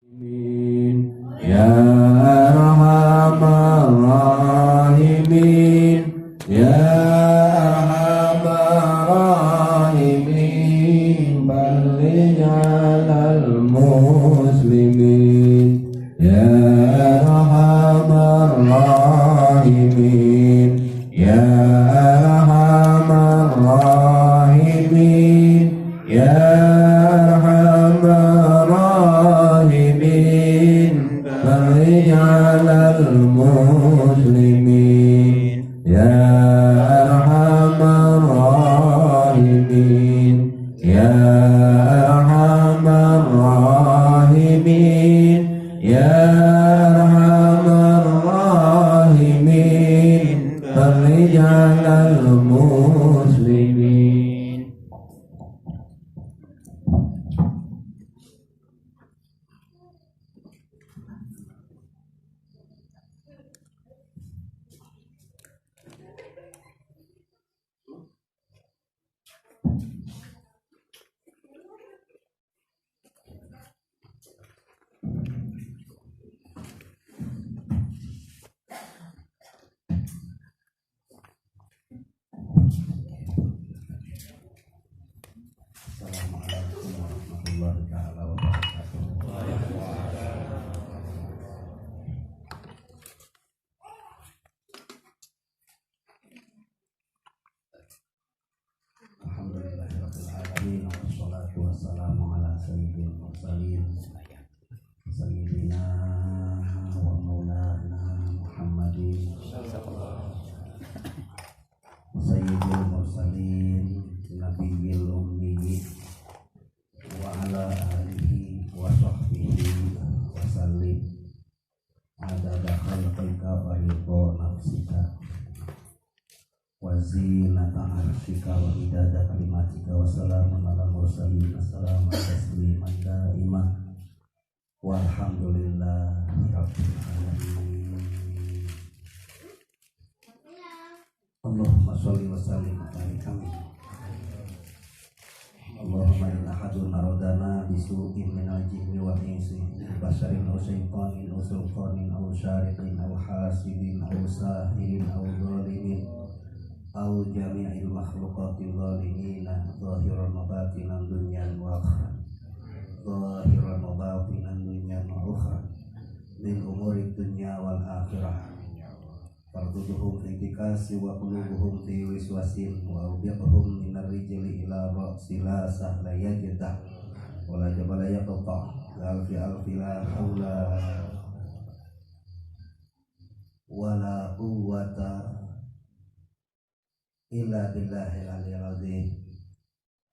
Ya Arhamar Rahimin, Ya Arhamar Rahimin, balligh 'alal muslimin. Ya Arhamar Rahimin, Ya Arhamar Rahimin, Ya Arhamar Rahimin, balligh 'alal muslimin. Ya Arhamar Rahimin, Ya Arhamar Rahimin, Ya Arhamar Rahimin, balligh 'alal muslimin. Assalamualaikum warahmatullahi taala wabarakatuh. Alhamdulillahirabbil alamin, wassalatu wassalamu ala sayyidil mursalin sayyidina wa maulana Muhammadin sayyidil mursalin nabiyil ummi wa ala alihi wa sahbihi wa sallim adada khalqika wa ridha nafsika wa zinata arsyika wa midada kalimatika wa salamun ala mursalin. Assalamu tasliman daimah walhamdulillahi rabbil alamin. Allahumma sholli wa sallim ala kami. Allahumma inna hadun narodana bisu'in minal jinni wal insi basharin aw syaitanin aw sultanin aw syariqin aw hasidin aw sahirin aw dhalimin aw jami'il makhluqatil zalimina zahiran wa batinan dunyan wa akhirah zahiran wa batinan dunyan wa akhirah min umuri dunya wal akhirah farduduhum intikasi wa qulubuhum fi wiswasin wa ubiqhum minar rijli ila ra'si la sahla yajdah wa la jabala yaqta alfi alfi la hawla wa la quwwata illa billahil aliyyil azim.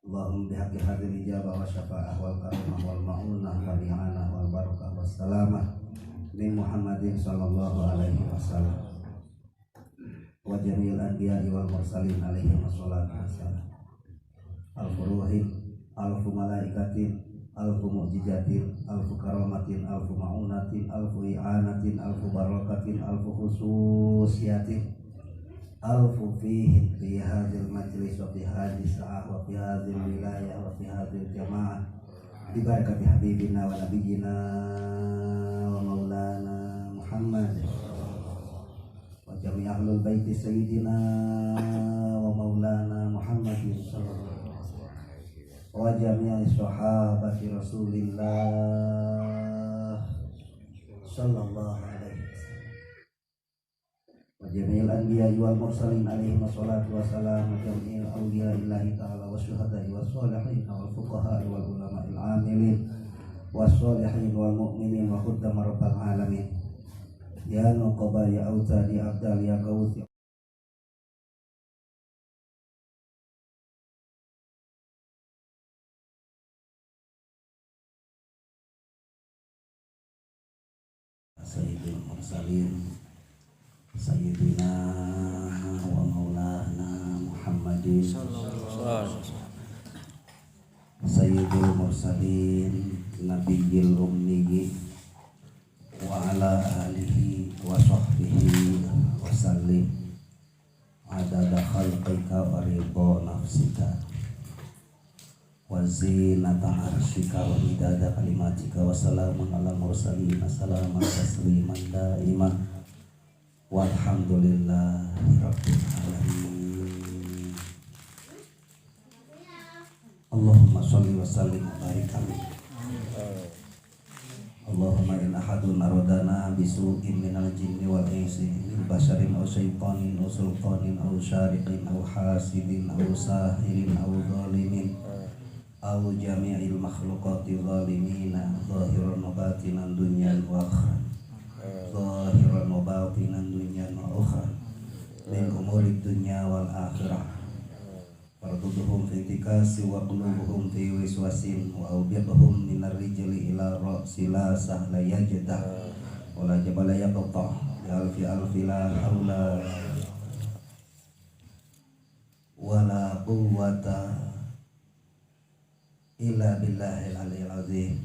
Allahumma bihaqqi hadhil ijabah wa syafa'ah wal karamah wal ma'unah wal i'anah wal barakah was salamah min Muhammadin sallallahu alaihi wasallam wa jami'il anbiya'i wal mursalin alaihi wassalatu wassalam. Alfu ruhin, alfu malaikatin, alfu mu'jizatin, alfu karamatin, alfu ma'unatin, alfu i'anatin, alfu barakatin, alfu khususiyatin, alfu fihi fi hadhil majlis wa fi hadhihi sa'ah wa fi hadhil wilayah wa fi hadhil jamaah bi barakati habibina wa nabiyyina wa maulana Muhammad wa jami' ahlul baiti sayyidina wa maulana Muhammadin sallallahu alaihi wasallam wa jami' sahabati Rasulillah sallallahu alaihi wa jami'il anbiya'i wal mursalin alaihi wassalatu wassalam wa jami'il awliya'illahi ta'ala wa syuhada'i was sholihin wal fuqaha'i wal ulama'il amilin was sholihin wal mu'minin wa khuddam rabbil alamin. Ya nuqaba ya auta ya abdal ya gawuth. Sayyidil mursalin Sayyidina wa maulana Muhammadin Sayyidil mursalin nabiyil ummi wa ala alihi wa sahbihi wa sallim adada khalqika wa ridha nafsika wa zinata arsyika wa midada kalimatika wa salamun ala mursalin salaman tasliman daiman walhamdulillahi rabbil alamin. Allahumma sholli wa sallim wa barik alaihi. Allahumma in ahadun aradana bisu'in minal jinni wal insi min basharin aw syaitanin aw sultanin aw syariqin aw hasidin aw sahirin aw zalimin aw jami'il makhluqati zalimina zahiran wa batinan dunyan wa akhran zahiran wa batinan dunyan wa akhran min umurid dunya wal akhirah farduduhum fi tikasi wa qulubuhum fi wiswasin wa awbiqhum minar rijli ila ra'si la sahla yajdah wa la jabala yaqta ya alfi la hawla wa la quwwata illa billahil aliyyil azim.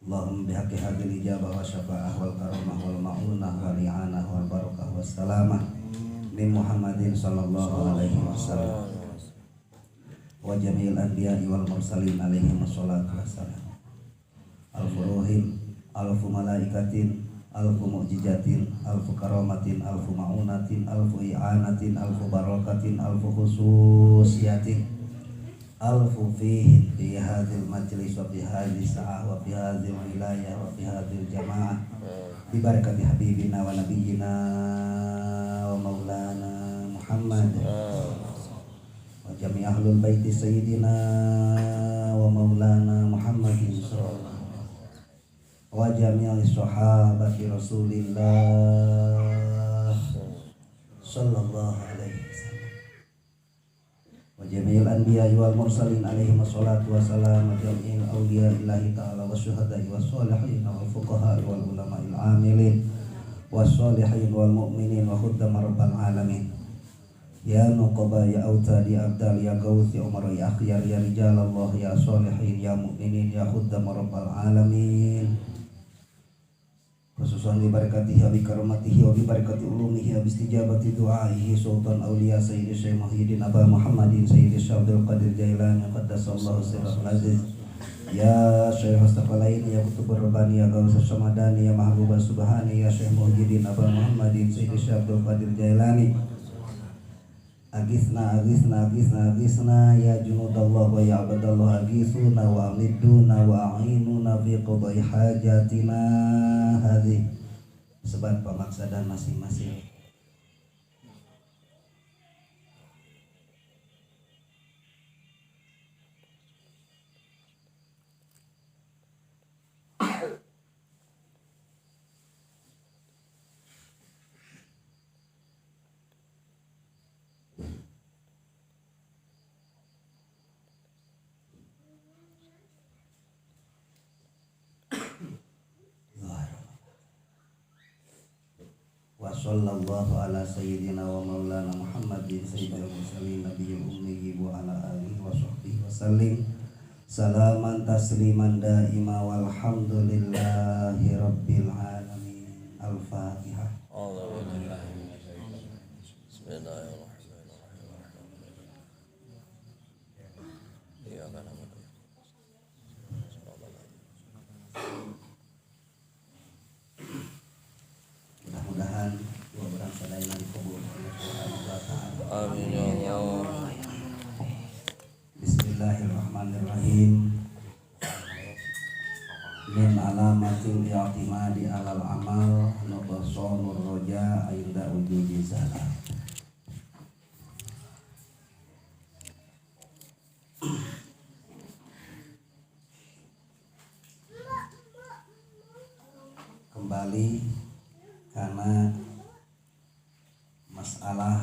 Allahumma bihaqqi hadhil ijabah wa syafa'ah wal karamah wal ma'unah wal i'anah wal barakah was salamah min Muhammadin sallallahu alaihi wasallam wa jami'il anbiya'i wal mursalin alaihi wassalatu wassalam. Alfu ruhin, alfu malaikatin, alfu mu'jizatin, alfu karamatin, alfu ma'unatin, alfu i'anatin, alfu barakatin, alfu khususiyatin, alfu fihin fi hadhil majlis wa fi hadhis sa'ah wa fi hadhil wilayah wa fi hadhil jama'ah bi barakati habibina wa nabiyyina wa maulana Muhammad wa jami' ahlul baiti sayyidina wa maulana Muhammadin sallallahu wa jami'i sahabati Rasulillah sallallahu alaihi wasallam wa jami'il anbiya'i wal mursalin alaihi wassalatu wassalam wa jami'il awliya'illahi ta'ala wa syuhada'i was sholihin wal fuqaha'i wal ulama'il amilin was sholihin wal mu'minin wa khuddam rabbal alamin. Ya nuqaba ya autad ya abdal ya gauth ya umar ya akhyar ya rijal Allah ya sholihin ya mu'minin ya khuddam rabbal alamin. Khususan bi barakatihi wa bi karamatihi wa bi barakati ulumihi wa bi istijabati du'aihi sultan awliya sayyidi Syekh Muhyiddin Aba Muhammadin sayyidi Syekh Abdul Qadir Jailani qaddasallahu sirrahul aziz. Ya Syekh Mustaqalaini ya Kutubur Rabbani ya Gausus Samadani ya Mahbubah Subhani ya Syekh Muhyiddin Aba Muhammadin sayyidi Syekh Abdul Qadir Jailani. Agisna ya junudallah wa ya abdallah agisuna wa amiduna wa a'inuna fi qadai hajatina hadhi sebab pemaksadan masing-masing. Wa sallallahu ala sayyidina wa maulana Muhammadin sayyidil mursalin nabiyil ummi wa ala alihi wa sahbihi wa sallim salaman tasliman daima walhamdulillahi rabbil alamin. Al-Fatihah. Mudah-mudahan dua orang sadayana dikabul oleh Allah Ta'ala. Amin ya Allah. Bismillahirrahmanirrahim. Min alamatil i'timadi alal amal nuqsanur roja inda wujudi zalal. Kembali karena masalah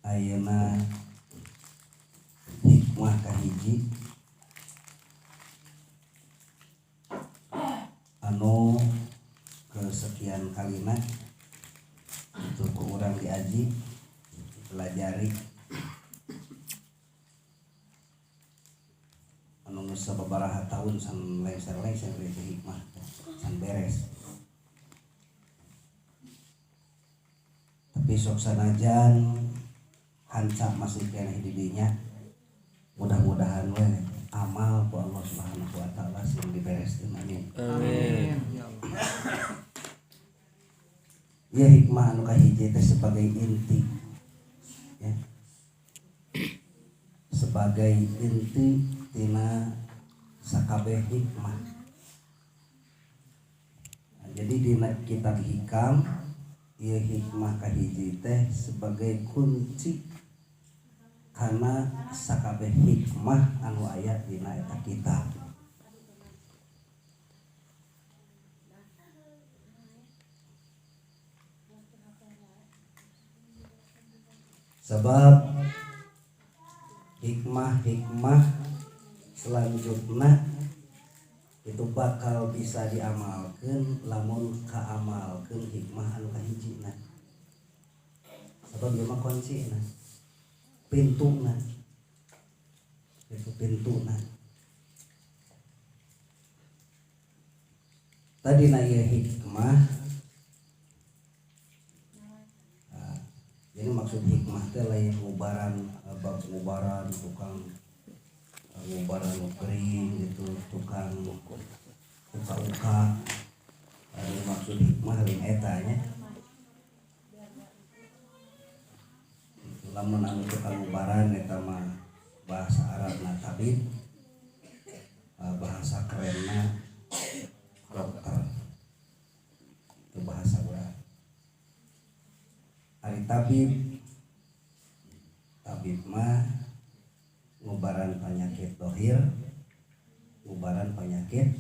ayeuna hikmah kahiji anu kesekian kalina untuk kurang diaji pelajari anu sababaraha tahun san leser-leser itu hikmah san beres. besok sanajan hancap masih keneh di dinya, mudah-mudahan we amal ku Allah Subhanahu wa taala sing dibereskeun, amin. Amin. Ya hikmah anu kahiji teh sebagai inti ya. Sebagai inti tina sakabeh hikmah. Nah, jadi di kitab Hikam ieu hikmah kahiji teh sebagai kunci karena sakabeh hikmah anu aya dina eta kitab. Sebab hikmah selanjutnya itu bakal bisa diamalkan lamun kaamalkan hikmah anu kahijina. Sebab ieu mah kuncina, pintuna, itu pintuna. Tadi na ieu hikmah. Jadi maksud hikmah teh lain ngubaran tukang ngubaran kering gitu, tukang uka-uka. Ada maksud hikmah lain eta nya. Lamun anu tukang ngubaran eta mah bahasa Arabna tabib, bahasa kerenna dokter. Itu bahasa urang. Ari tabib mah ngubaran penyakit dohir, ngubaran penyakit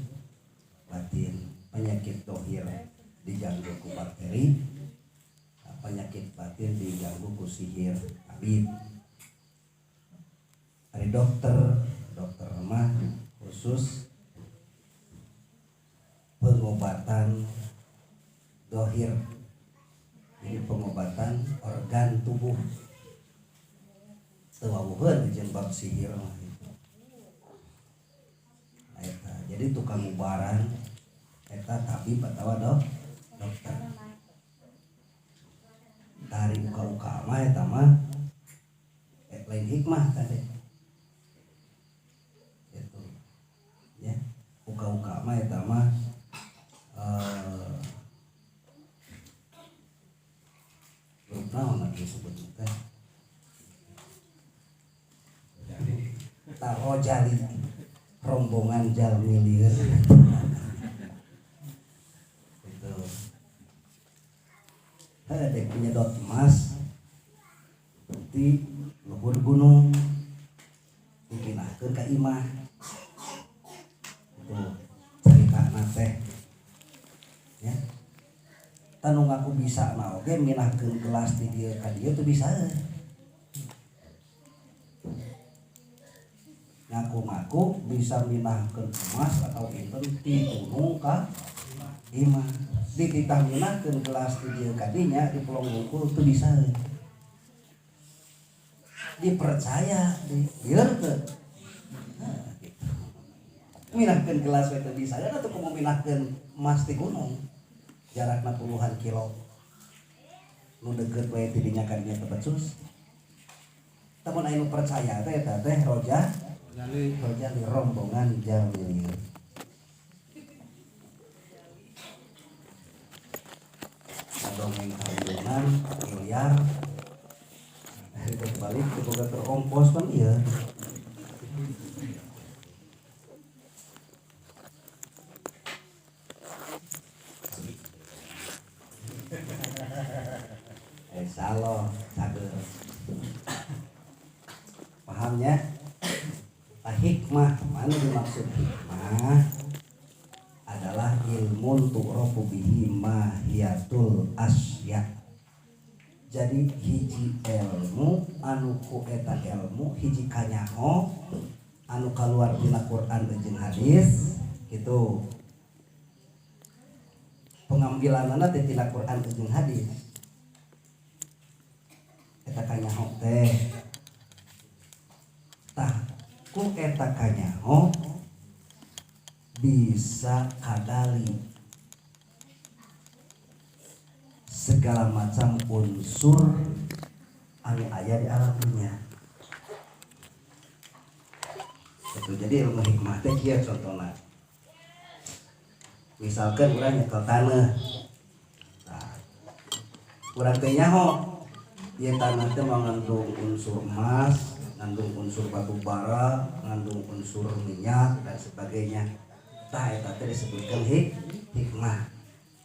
batin. Penyakit dohir diganggu ku bakteri, penyakit batin diganggu ku sihir tabib. Ari dokter mah khusus pengobatan dohir. Ini pengobatan organ tubuh. Tewawuheun jeung bab sihir mah itu. Eta jadi tukang ngubaran eta tabib atawa dokter. Dari uka-uka mah eta mah lain hikmah tadi. Itu ya. Uka-uka mah eta mah naon atuh disebutna teh tarojali, rombongan jalmi lieur itu dek nyedot emas di luhur gunung dipindahkeun ka imah itu caritana teh ya. Tanu ngaku bisa na oge minahkeun kelas di dieu ka dieu teu bisa. Ngaku-ngaku bisa minahkeun emas atau inten ti gunung ka imah. Dititah minahkeun kelas di dieu ka dinya di Pulau Ngungkul teu bisa. Dipercaya di bieur teu. Nah, gitu. Minahkeun kelas we teu bisa atuh kumaha minahkeun emas ti gunung. Jarakna puluhan kilo nu deukeut we ti dinya ka dinya teu becus. Tamun anu percaya teh eta teh rojali rombongan jalmi. Dongeng kawinan miliar itu balik ke boga terongkos kan ieu. Insyaallah cager. Pahamnya? Hikmah, mana dimaksud hikmah adalah ilmun tu'rafu bihi mahiyatul asya. Jadi hiji ilmu anu ku eta ilmu hiji kanyaho anu kaluar dina Quran jeung hadis gitu. Pengambilanna teh tina Quran jeung hadis. Eta kanyaho teh tah ku eta kanyaho bisa kadali segala macam unsur anu aya di alam dunia. Itu jadi ilmu hikmah teh kieu contohna. Misalkan urang nyekel taneuh. Nah, urang teh nyaho ieu taneuh teh mengandung unsur emas, mengandung unsur batu bara, mengandung unsur minyak dan sebagainya. Tah eta teh disebutkeun hikmah.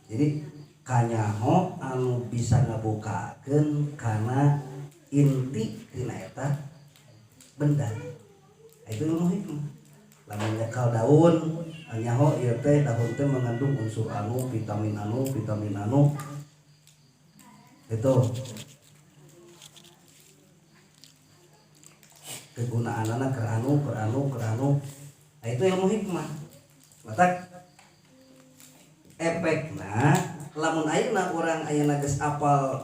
Jadi kanyaho anu bisa ngabukakeun kana inti tina eta benda. Itu ilmu hikmah. Lamun nyekal daun, nyaho ieu teh daun teh mengandung unsur anu, vitamin anu. Itu kegunaanana keur anu. Nah, itu ilmu hikmah. Matak efekna lamun ayeuna urang ayeuna geus apal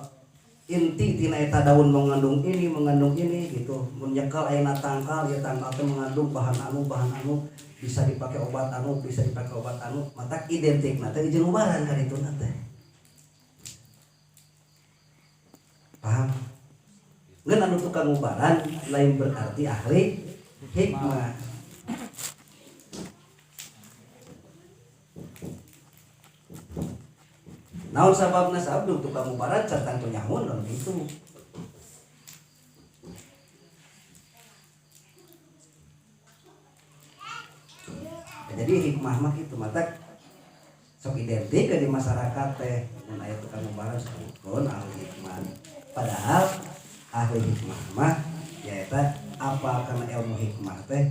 inti tina eta daun mengandung ini gitu. Mun nyekel ayeuna tangkal, ya tangkal teh mengandung bahan anu bisa dipakai obat anu. Matak identikna teh jeung ubaran karituna teh. Paham? Ngeun anu tukang ubaran lain berarti ahli hikmah. Naon sababna sabdu tukang ubaran cartan penyamun kan gitu. Jadi hikmah mah kitu matak sok identik di masyarakat teh mun aya tukang ubaran sebutkeun ahli hikmah. Padahal ahli hikmah mah nyaeta apal kana ilmu hikmah teh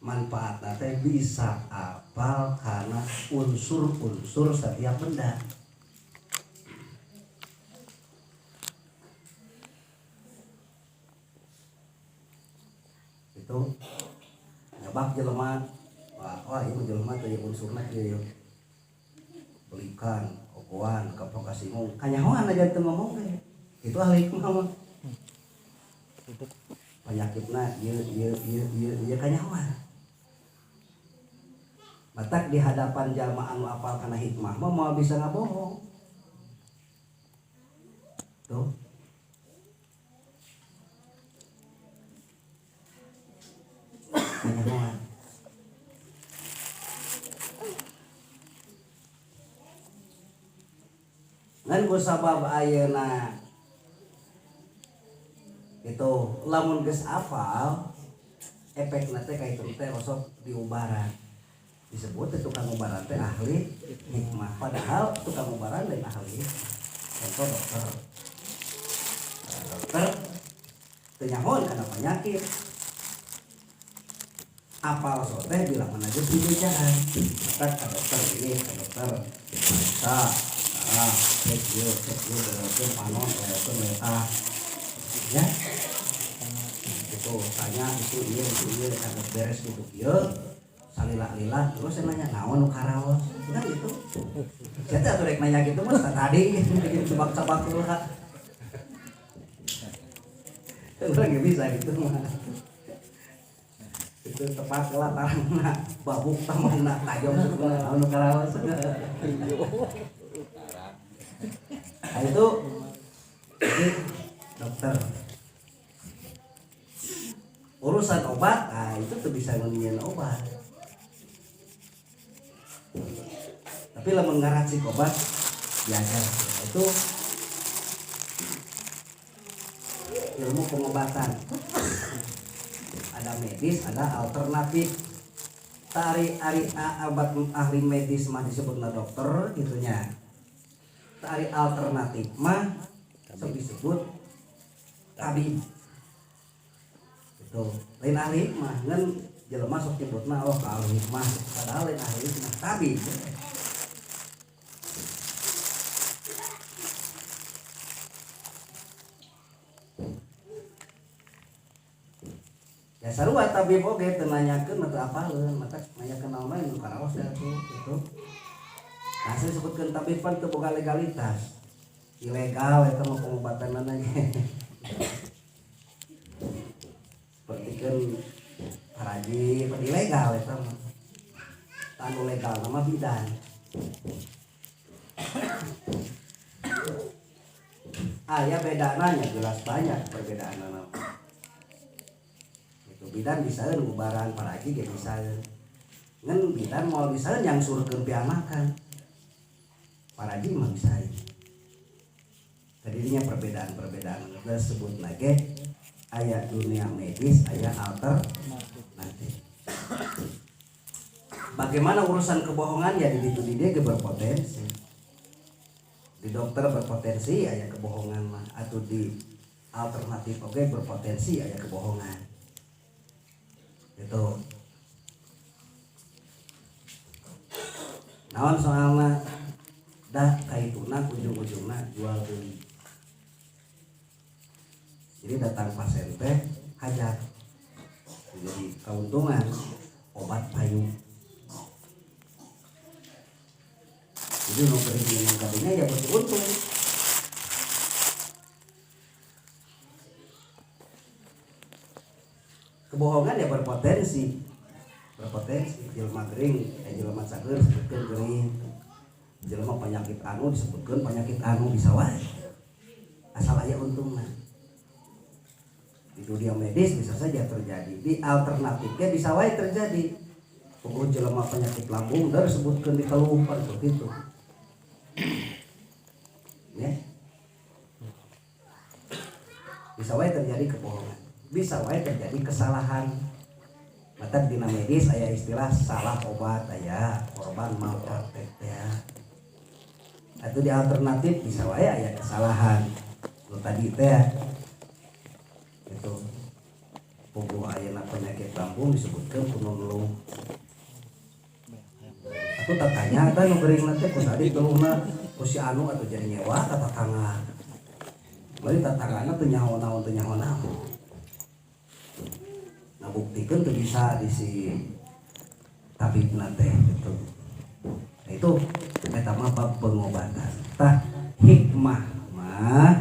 manfaatna teh bisa apal kana unsur-unsur setiap benda. Itu nyabak jelema wah ieu jelema teh unsurna kieu belikan ogoan kapok kasimung kanyahoan aja teu ngomong teh itu ahli hikmah mah penyakitna ieu kanyahoan matak di hadapan jalma anu apal kana hikmah mah moal bisa ngabohong tuh. Ngan ku sabab ayeuna itu lamun geus apal efekna teh ka itu teh osok diubaran disebut tukang ubaran teh ahli hikmah. Padahal tukang ubaran lain ahli. Contoh dokter teu nyahoan kana penyakit apal teh bilang mana aja pijajaan maka ke dokter ini ke dokter bisa cek dokter panon dokter meta ya itu tanya itu iya ada beres gitu ya salila terus saya nanya naon nu karaos kan gitu saya tuh rek nanya gitu mas tadi bikin tebak-tebak dulu kan nggak bisa gitu mah itu tepat latarna babuk tamana tajam sebenarnya anu karaos. Nah itu jadi dokter urusan obat, nah itu tuh bisa ngeunyeun obat. Tapi lamun ngaracik obat biasa itu ilmu pengobatan. Ada medis, ada alternatif. Tari obat ahli medis mah disebutna dokter gitunya. Tari alternatif mah disebut tabib. Itu lain ahli mah ngan jelema sok nyebutna oh ahli mah padahal lain ahli mah tabib. Ya sarua tabib oge teu nanyakeun mah teu apaleun, mata nanyakeun naon mah nu karaos da tuh gitu. Nah, saya sebutkeun tabib pan teu boga legalitas. Ilegal eta mah pengobatanna ge. Sepertikeun haraji pan ilegal eta mah. Anu legal nama bidan. aya bedaannya jelas banyak perbedaanna. Itu bidan bisaeun ubaran paraji ge bisaeun. Ngan bidan mau bisaeun yang surkeun piamakan. Paraji mah bisaeun. Tadinya perbedaan-perbedaan tersebut lagi aya dunia medis, aya alternatif. Bagaimana urusan kebohongan ya di situ dia berpotensi. Di dokter berpotensi aya kebohongan mah atau di alternatif oke berpotensi aya kebohongan. Itu. Naon soalna dah kaituna ujung-ujungna jual beli. Jadi datang pasien teh hajar. Jadi keuntungan obat payung. Jadi nu keinginan kadinya ya beruntung. Kebohongan ya berpotensi. Jelema gering, jelema cager disebutkeun gering. Jelema penyakit anu disebutkeun penyakit anu bisa wae. Asal aya untungna. Di dunia medis bisa saja terjadi, di alternatifnya bisa wae terjadi. Pokok jelema penyakit lambung dar sebutkeun di keluhan seperti itu. Ya. Bisa wae terjadi kebohongan, bisa wae terjadi kesalahan. Mata dina medis aya istilah salah obat aya, korban malpraktek ya. Atau di alternatif bisa wae aya kesalahan. Lu tadi teh itu puguh ayeuna penyakit lambung disebutkeun kuno ngeluh. Aku tak tanya kan nu geuringna teh ku tadi keluhna ku si anu atuh jadi nyewa ka tatangga. Bari tatanggana teu nyaho naon teu nyaho naon. Ngabuktikeun teu bisa di si tabibna teh gitu. Nah, itu eta mah bab pengobatan. Tah hikmah mah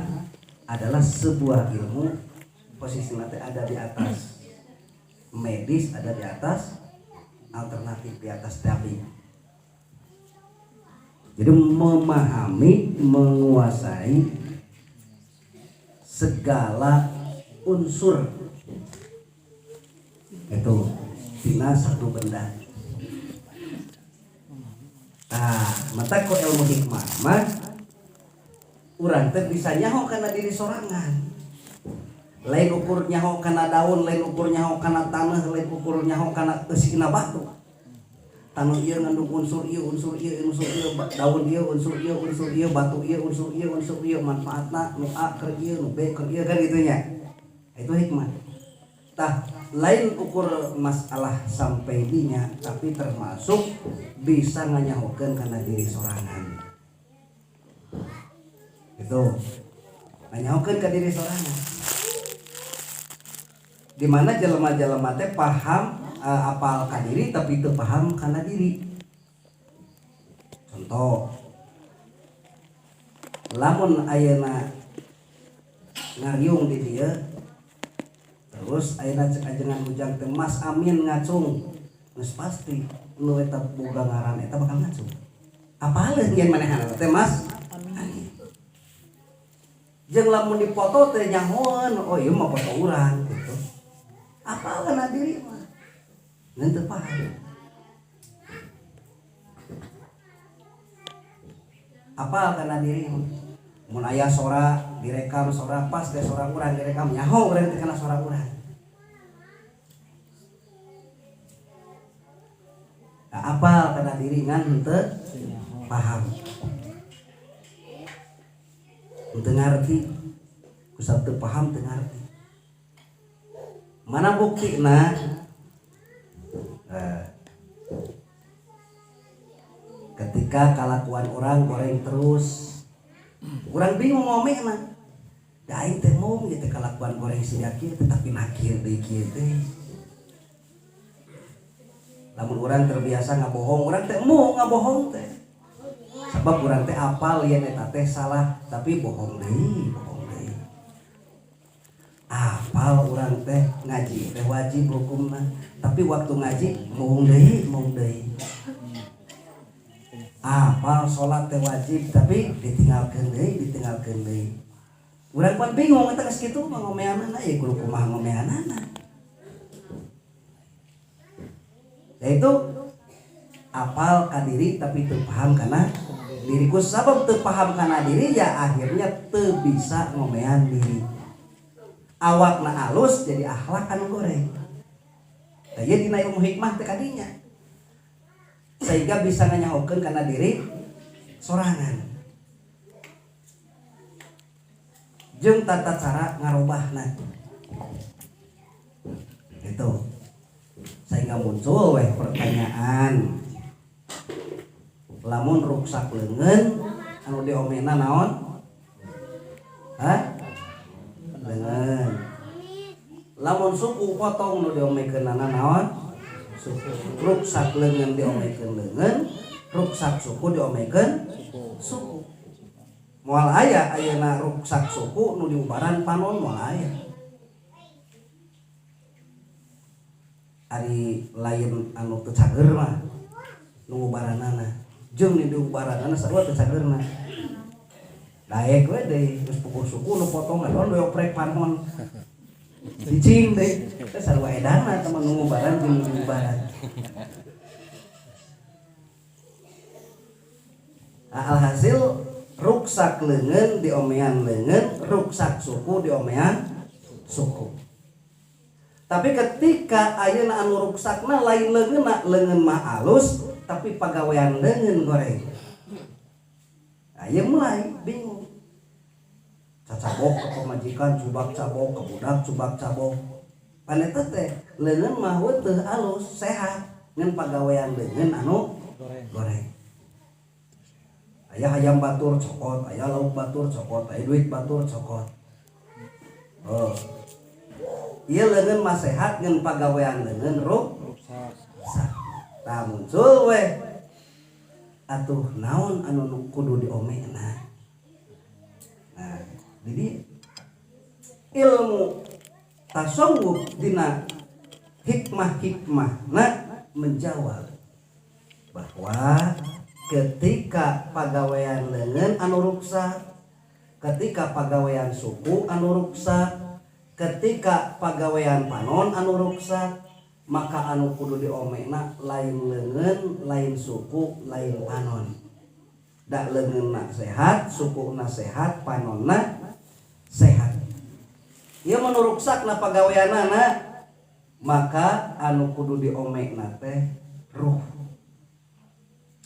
adalah sebuah ilmu posisi nanti ada di atas medis, ada di atas alternatif, di atas tabib. Jadi memahami, menguasai segala unsur itu tina satu benda. Nah, mata ko ilmu hikmah mah urang teh bisa nyaho kana diri sorangan. Lain ukur nyaho kana daun, lain ukur nyaho kana tanah, lain ukur nyaho kana eusina batu. Tanah ieu ngandung unsur ieu, unsur ieu, unsur ieu, daun ieu, unsur ieu, batu ieu, unsur ieu, manfaatna nu A keur ieu, nu B keur ieu kan gitu nya. Itu hikmah. Tah lain ukur masalah sampai dinya, tapi termasuk bisa nganyahokeun kana diri sorangan. Itu nganyahokeun ka diri sorangan. Di mana jelema-jelema teh paham apal ka diri tapi teu paham kana diri. Contoh, lamun ayeuna ngariung di dieu terus ayeuna cek ajengan ujang teh Mas Amin ngacung, geus pasti nu eta boga ngaran eta bakal ngacung. Apaleun nyen manehanna teh Mas Amin. Jeung lamun dipoto teh nyahoan, oh ieu mah foto urang gitu. Apal kana diri mah ngan teu paham. Apal kana diri mah mun aya sora direkam sora pas teh sora urang direkam nyaho urang teh kana sora urang. Nah, apal kana diri ngan teu paham. Teu ngarti, kusab teu paham teu ngarti. Mana buktina? Ketika kalakuan orang goreng terus, orang bingung ngomongna. Da aing teh mung gitu kalakuan goreng sia kieu tetapi nakir deui kieu teh. Lamun urang terbiasa ngabohong, urang teh mung ngabohong teh. Sebab urang teh apal yen eta teh salah, tapi bohong deui, apal urang teh ngaji teh wajib hukumna, tapi waktu ngaji mung deui. Apal salat teh wajib, tapi ditinggalkeun deui. urang pan bingung eta geus kitu mah ngomeanana ya kudu kumaha ngomeanana. Yaitu apal ka diri tapi teu paham kana diri. Ku sabab teu paham kana diri ya akhirnya teu bisa ngomean diri. Awakna alus jadi akhlak anu goreng. Da ieu dina ilmu hikmah teh kadinya. Sehingga bisa nganyahokeun kana diri sorangan. Jeung tata cara ngarobahna. Gitu. Sehingga muncul weh pertanyaan. Lamun ruksak leungeun anu diomena naon? Hah? Leungeun. Lamun suku potong nu diomekeunana naon? Suku. Ruksak leungeun diomekeun leungeun, ruksak suku diomekeun suku. Moal aya ayeuna ruksak suku nu diubaran panon moal aya. Ari lain anu teu cager mah nu ubaranana jeung nu diubaranana sarua teu cagerna. Daek we deui geus puguh suku nu potong naon we oprek panon. Cicing deui teh sarua edanna teman nu ubaran jeung nu diubaran. Alhasil ruksak leungeun diomean leungeun, ruksak suku diomean suku. Tapi ketika ayeuna anu ruksakna lain leungeunna, leungeun mah alus tapi pagawean leungeun goreng. Aya mulai bingung. Cacabok ke pamajikan cubak cabok, ke budak cubak cabok. Paneta teh leungeun mah teu alus, sehat ngan pagawean leungeun anu goreng. Aya hayam batur cokot, aya lauk batur cokot, aya duit batur cokot. Oh. Ieu leungeun mah sehat ngan pagawean leungeun ruksak. Tah muncul we atuh naon anu kudu diomena. Nah, jadi ilmu tasawuf dina hikmah-hikmahna menjawab bahwa ketika pagawean leungeun anu ruksak, ketika pagawean suku anu ruksak, ketika pagawean panon anu ruksak, maka anu kudu diomena lain leungeun, lain suku, lain panon. Da leungeunna sehat, sukuna sehat, panonna sehat. Ieu mun ruksakna pagaweanana, maka anu kudu diomena teh ruh.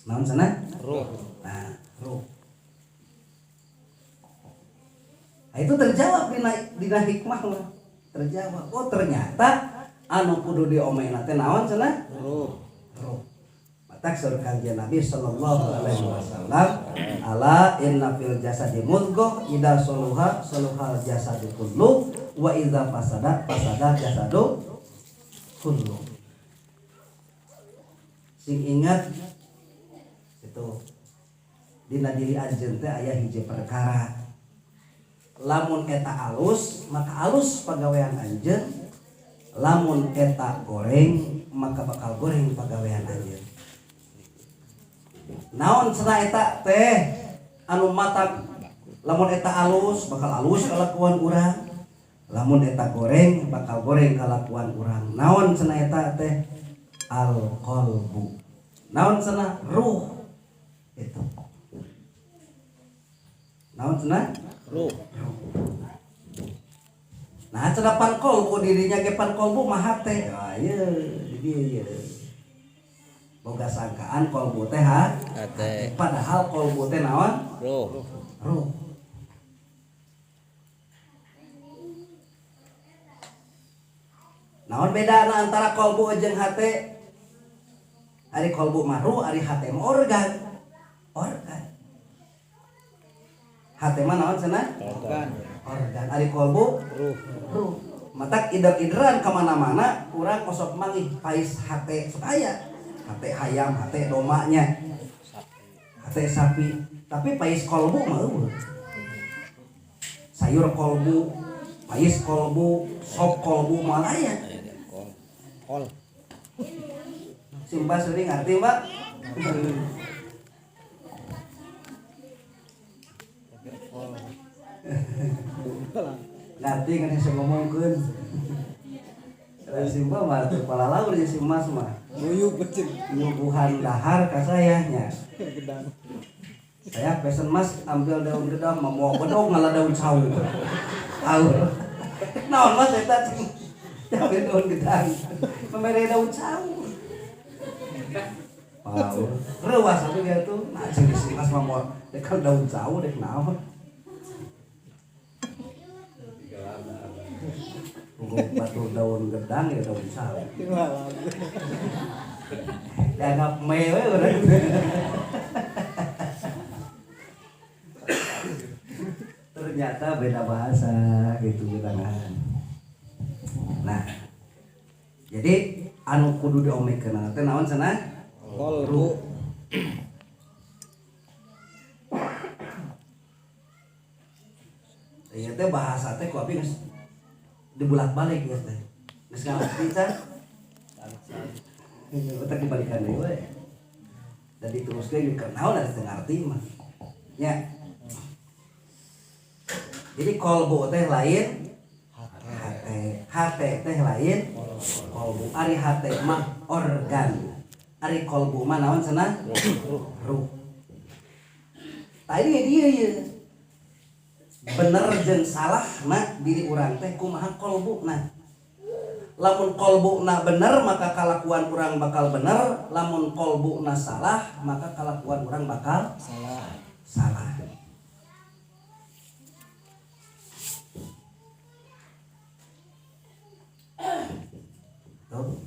Naon cenah? Ruh. Nah, ruh. Nah, itu terjawab dina hikmah mah. Terjawab. Oh, ternyata anu kudu diomena teh naon cenah? Ruh. Ruh. Matak saur kanjeng Nabi sallallahu alaihi wasallam, ala inna fil jasadi mudghah idza saluha saluhal jasadu kullu wa idza fasada fasada jasadu kullu. Sing ingat itu dina diri anjeun teh aya hiji perkara. Lamun eta alus maka alus pagawean anjeun, lamun eta goreng maka bakal goreng pagawean anjeun. Naon cenah eta teh anu matak, lamun eta alus bakal alus kalakuan urang, lamun eta goreng bakal goreng kalakuan urang. Naon cenah eta teh? Al qalbu. Naon cenah? Ruh. Itu. Naon cenah? Ruh. Nah, cenah pan qalbu dirinya ge pan qalbu mah hate. Ah ieu di dieu. Boga sangkaan qalbu teh hate. Padahal qalbu teh naon? Ruh. Ruh. Naon bedana antara qalbu jeung hate? Ari qalbu mah ruh, ari hate mah organ. Organ. Hate mah naon cenah? Organ. Organ. Ari qalbu ruh. Ruh. Matak idar-idran ka mana-mana urang kosok manggih pais hate supaya hate hayam, hate domanya, hate sapi. Tapi pais qalbu mah eueuh. Sayur qalbu, pais qalbu, sop qalbu mah aya. Kol. Simba sering ngerti, Mbak? ngerti kan yang saya ngomongkeun Simba mah kepala laur jeung si Mas mah Buyuk betul. nyuguhan dahar ka saya nya saya pesen Mas ambil daun gedang mau bedog ngalah daun sawu aur naon Mas eta ambil daun gedang memere daun sawu aur reuas atuh dia tuh nah si Mas mah mau dekat daun sawu dek naon batu daun gedang ya daun sawu dianggap mewah orang ternyata beda bahasa gitu bilangan. Nah jadi anu kudu diomekeun teh naon cenah Kolbu. ieu teh bahasa teh ku abi geus dibulak-balik ya teh. Geus ngarti teh. Otak dibalikan deui we. Dan diteruskeun ke naon ada teu ngarti mah. Nya. Jadi kolbu teh lain hate teh lain kolbu. Ari hate mah organ. Ari kolbu mah naon cenah? Ruh. Tadi dia ye. Bener jeung salah na diri urang teh kumaha kolbuna. Lamun kolbuna bener maka kalakuan urang bakal bener, lamun kolbuna salah maka kalakuan urang bakal salah. Tuh.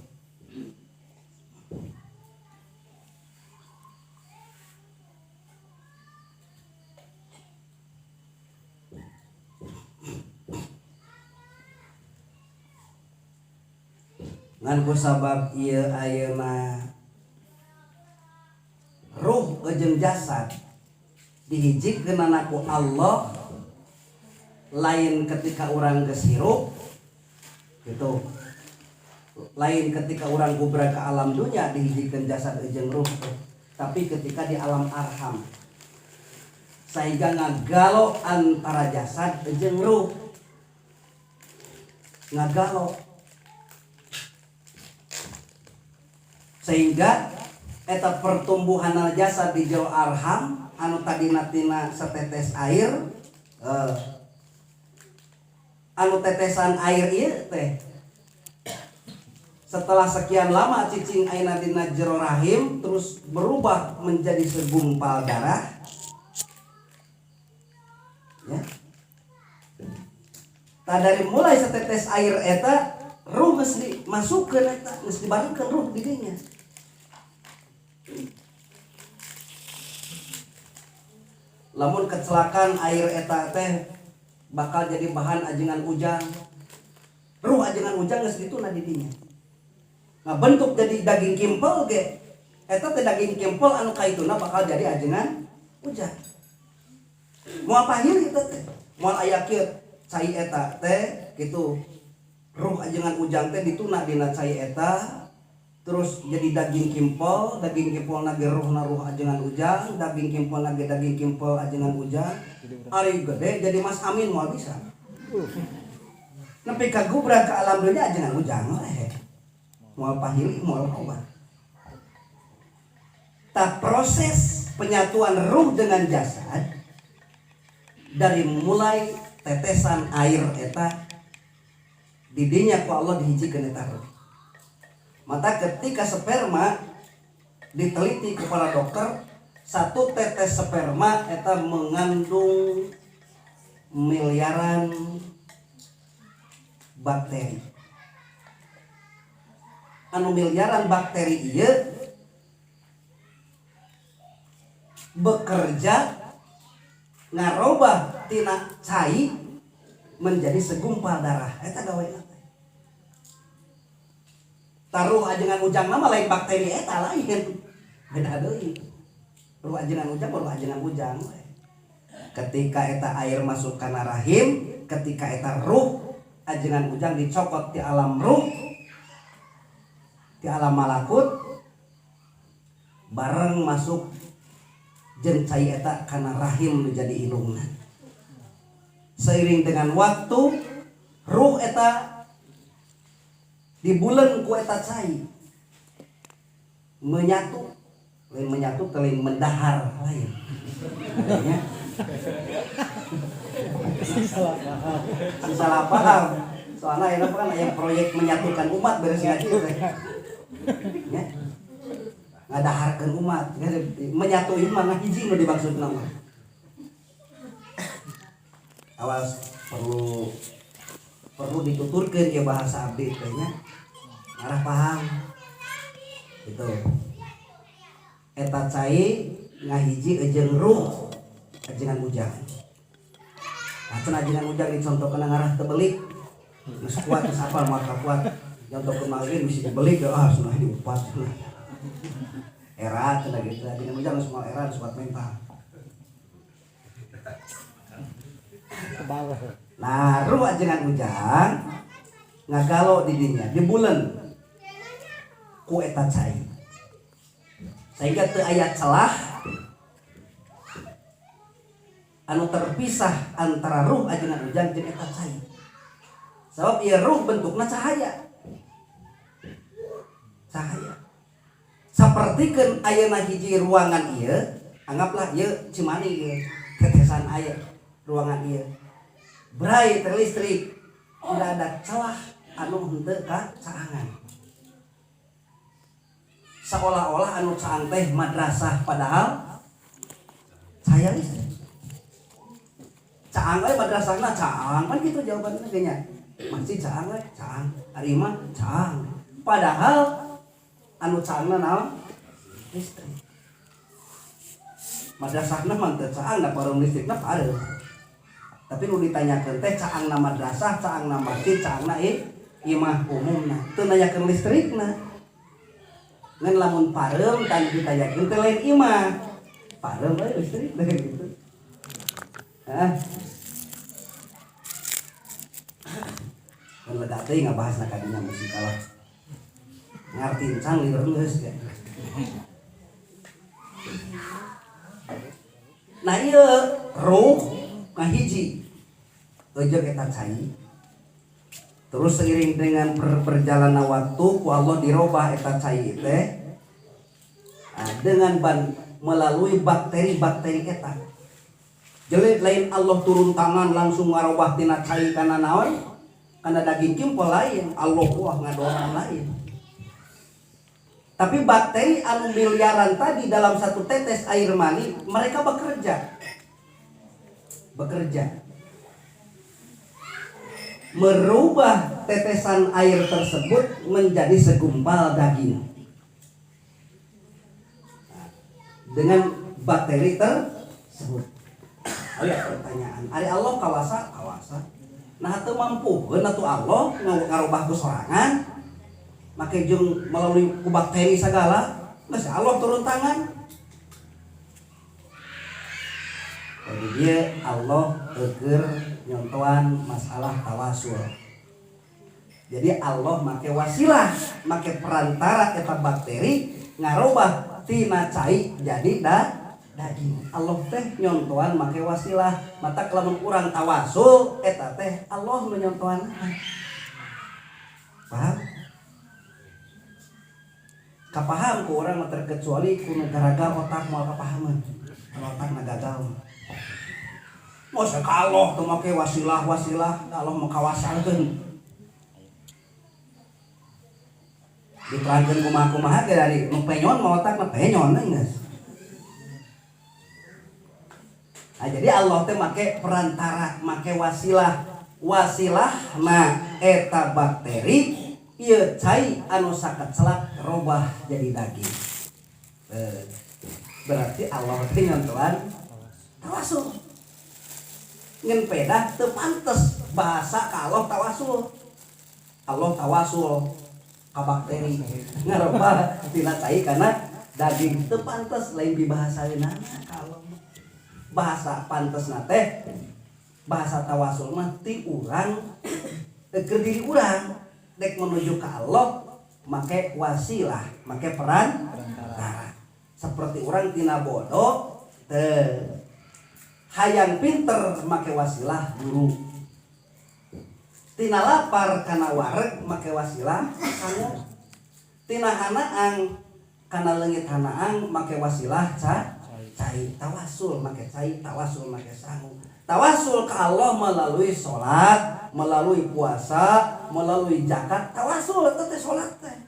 Ngan ku sabab ieu ayeuna ruh jeung jasad dihijikeunana ku Allah lain ketika urang geus hirup gitu. Lain ketika urang gubra ke alam dunya dihijikeun jasad jeung ruh tapi ketika di alam arham sehingga ngagalo antara jasad jeung ruh ngagalo sehingga eta pertumbuhan jasad di jero arham anu tadina tina setetes air anu tetesan air ieu teh setelah sekian lama cicing ayeuna dina jero rahim terus berubah menjadi segumpal darah ya. Tah dari mulai setetes air eta ruh geus dimasukkeun eta geus dibarengkeun ruh di dinya. Lamun kecelakaan air eta teh bakal jadi bahan ajengan ujang. Ruh ajengan ujang geus dituna di dinya. Nah bentuk jadi daging kimpel ge eta teh daging kimpel anu kaituna bakal jadi ajengan ujang. Moal pahir eta teh. Moal aya kieu cai eta teh kitu. Ruh ajengan ujang teh dituna dina cai eta terus jadi daging kimpel nage ruh ajengan ujang, daging kimpel nage daging kimpel ajengan ujang. Ari gede jadi Mas Amin moal bisa. Nepi ka gubra ka alam dunya ajengan ujang we. Moal pahili moal obat. Ta proses penyatuan ruh dengan jasad dari mulai tetesan air eta didinya ku Allah dihijikeun eta ruh. Maka ketika sperma diteliti ku para dokter, satu tetes sperma eta mengandung miliaran bakteri. Anu miliaran bakteri ieu bekerja ngarobah tina cai menjadi segumpal darah. Eta gaweana. Taruh ajengan ujang nama lain bakteri eta lain beda deui. Ruh ajengan ujang baru ajengan ujang. Ketika eta air masuk kana rahim, ketika eta ruh ajengan ujang dicokot di alam ruh, di alam malakut, bareng masuk jeung cai eta kana rahim menjadi indungna. Seiring dengan waktu ruh eta dibulen ku eta cai menyatu, lain menyatu lain mendahar lain. Adanya salah paham. Soalnya ini kan yang proyek menyatukan umat beres ngaji teh. Ya. Ngadaharkeun umat, menyatuin mana hiji nu dimaksud nama. Awas perlu dituturkeun ya bahasa abdi teh nya. Arah paham. Gitu. Eta cai ngahiji ejeung ruh ajengan ujang. Nah, ajengan ujang dicontohkeun ngarah teu belik. Geus kuat geus apal maka kuat. Contohkeun mangeuin misi dibeli cenah diupat. Era cenah gitu. Ajengan ujang semua era geus kuat mental. Nah, ruh ajengan ujang ngagalo di dinya dibulen ku eta cai. Sehingga teu aya celah anu terpisah antara ruh ajengan ujang jeung eta cai. Sabab ieu ruh bentukna cahaya. Cahaya. Sapertikeun ayeuna hiji ruangan ieu, anggaplah ieu cimani ieu tetesan air ruangan ieu. Brai terlistrik, tidak ada celah anu henteu ka caangan. Seolah-olah anu caang teh madrasah padahal cahaya listrik. Caang we madrasahna caang kan gitu jawabannya ge nya. Masih caang we, caang. Ari mah caang. Padahal anu caangna naon? Listrik. Madrasahna mah teu caang da parum listrikna pareuh. Tapi nu ditanyakeun teh caangna madrasah, caangna masjid, caangna imah umumna. Teu nanyakeun listrikna. Ngan lamun pareuh tan ditanyakeun teh lain imah. Pareuh we listrik teh gitu. Hah? Mun lega teh ngabahasna ka dinya mesti kalah. Ngarti can lieur geus ge. Nah ieu ruh ngahiji ejeg eta cai. Terus seiring dengan perjalanan waktu ku Allah dirobah eta cai teh dengan melalui bakteri-bakteri eta. Jadi lain Allah turun tangan langsung ngarobah tina cai kana naon? Kana daging kimpul lain, Allah wah ngadorong lain. Tapi bakteri anu miliaran tadi dalam satu tetes air mani, mereka bekerja. Merubah tetesan air tersebut menjadi segumpal daging. Dengan bakteri tersebut. Ada pertanyaan, ari Allah kawasa? Nah teu mampukeun atuh Allah ngarubah ku sorangan make jeung melalui ku bakteri sagala geus Allah turun tangan. Jadi dia Allah keur nyontohan masalah tawasul. Jadi Allah make wasilah, make perantara eta bakteri ngarubah tina cai jadi daging. Allah teh nyontohan make wasilah. Mata kelamun urang tawasul eta teh Allah nu nyontohan. Paham? Kapaham ku urang mah terkecuali ku garagal otak moal kapahaman. Otak gagal. Mosok Allah teu make wasilah Allah mah kawasalkeun. Diterangkeun kumaha ge dari nu penyon mah otak mah penyon geus. Nah, jadi Allah teh make perantara, make wasilah. Wasilahna eta bakteri ieu cai anu sakacelak robah jadi daging. Berarti Allah teh nyontohan tawasul. Ngan pedah teu pantes bahasa ka Allah tawasul. Allah tawasul ka bakteri ngarobah tina cai kana daging teu pantes lain dibahasaeunana ka Allah. Bahasa pantesna teh bahasa tawasul mah ti urang keur diri urang dek menuju ka Allah make wasilah, make perantara. Seperti urang tina bodoh teu hayang pinter make wasilah guru, tina lapar kana wareg make wasilah sangu, tina hanaang kana leungit hanaang make wasilah cai, tawasul make cai, tawasul make sangu. Tawasul ke Allah melalui sholat, melalui puasa, melalui zakat. Tawasul itu teh sholat teh.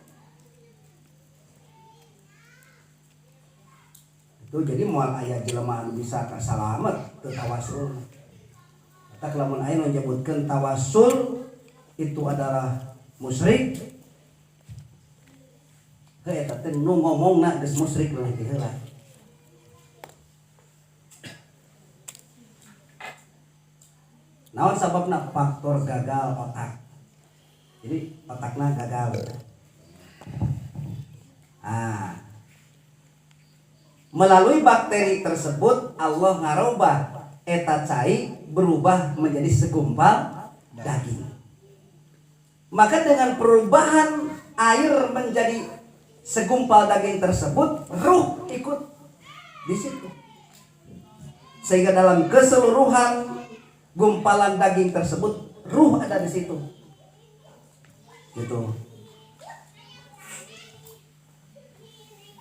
Itu jadi moal aya jelema anu bisa kasalamet teu tawasul. Eta lamun aya nu nyebutkeun tawasul itu adalah musyrik. Heuh eta teh nu ngomongna geus musyrik leuwih heula. Naon sababna? Faktor gagal otak. Jadi otakna gagal. Melalui bakteri tersebut Allah ngarobah eta cai berubah menjadi segumpal daging. Maka dengan perubahan air menjadi segumpal daging tersebut, ruh ikut di situ. Sehingga dalam keseluruhan gumpalan daging tersebut ruh ada di situ. Gitu.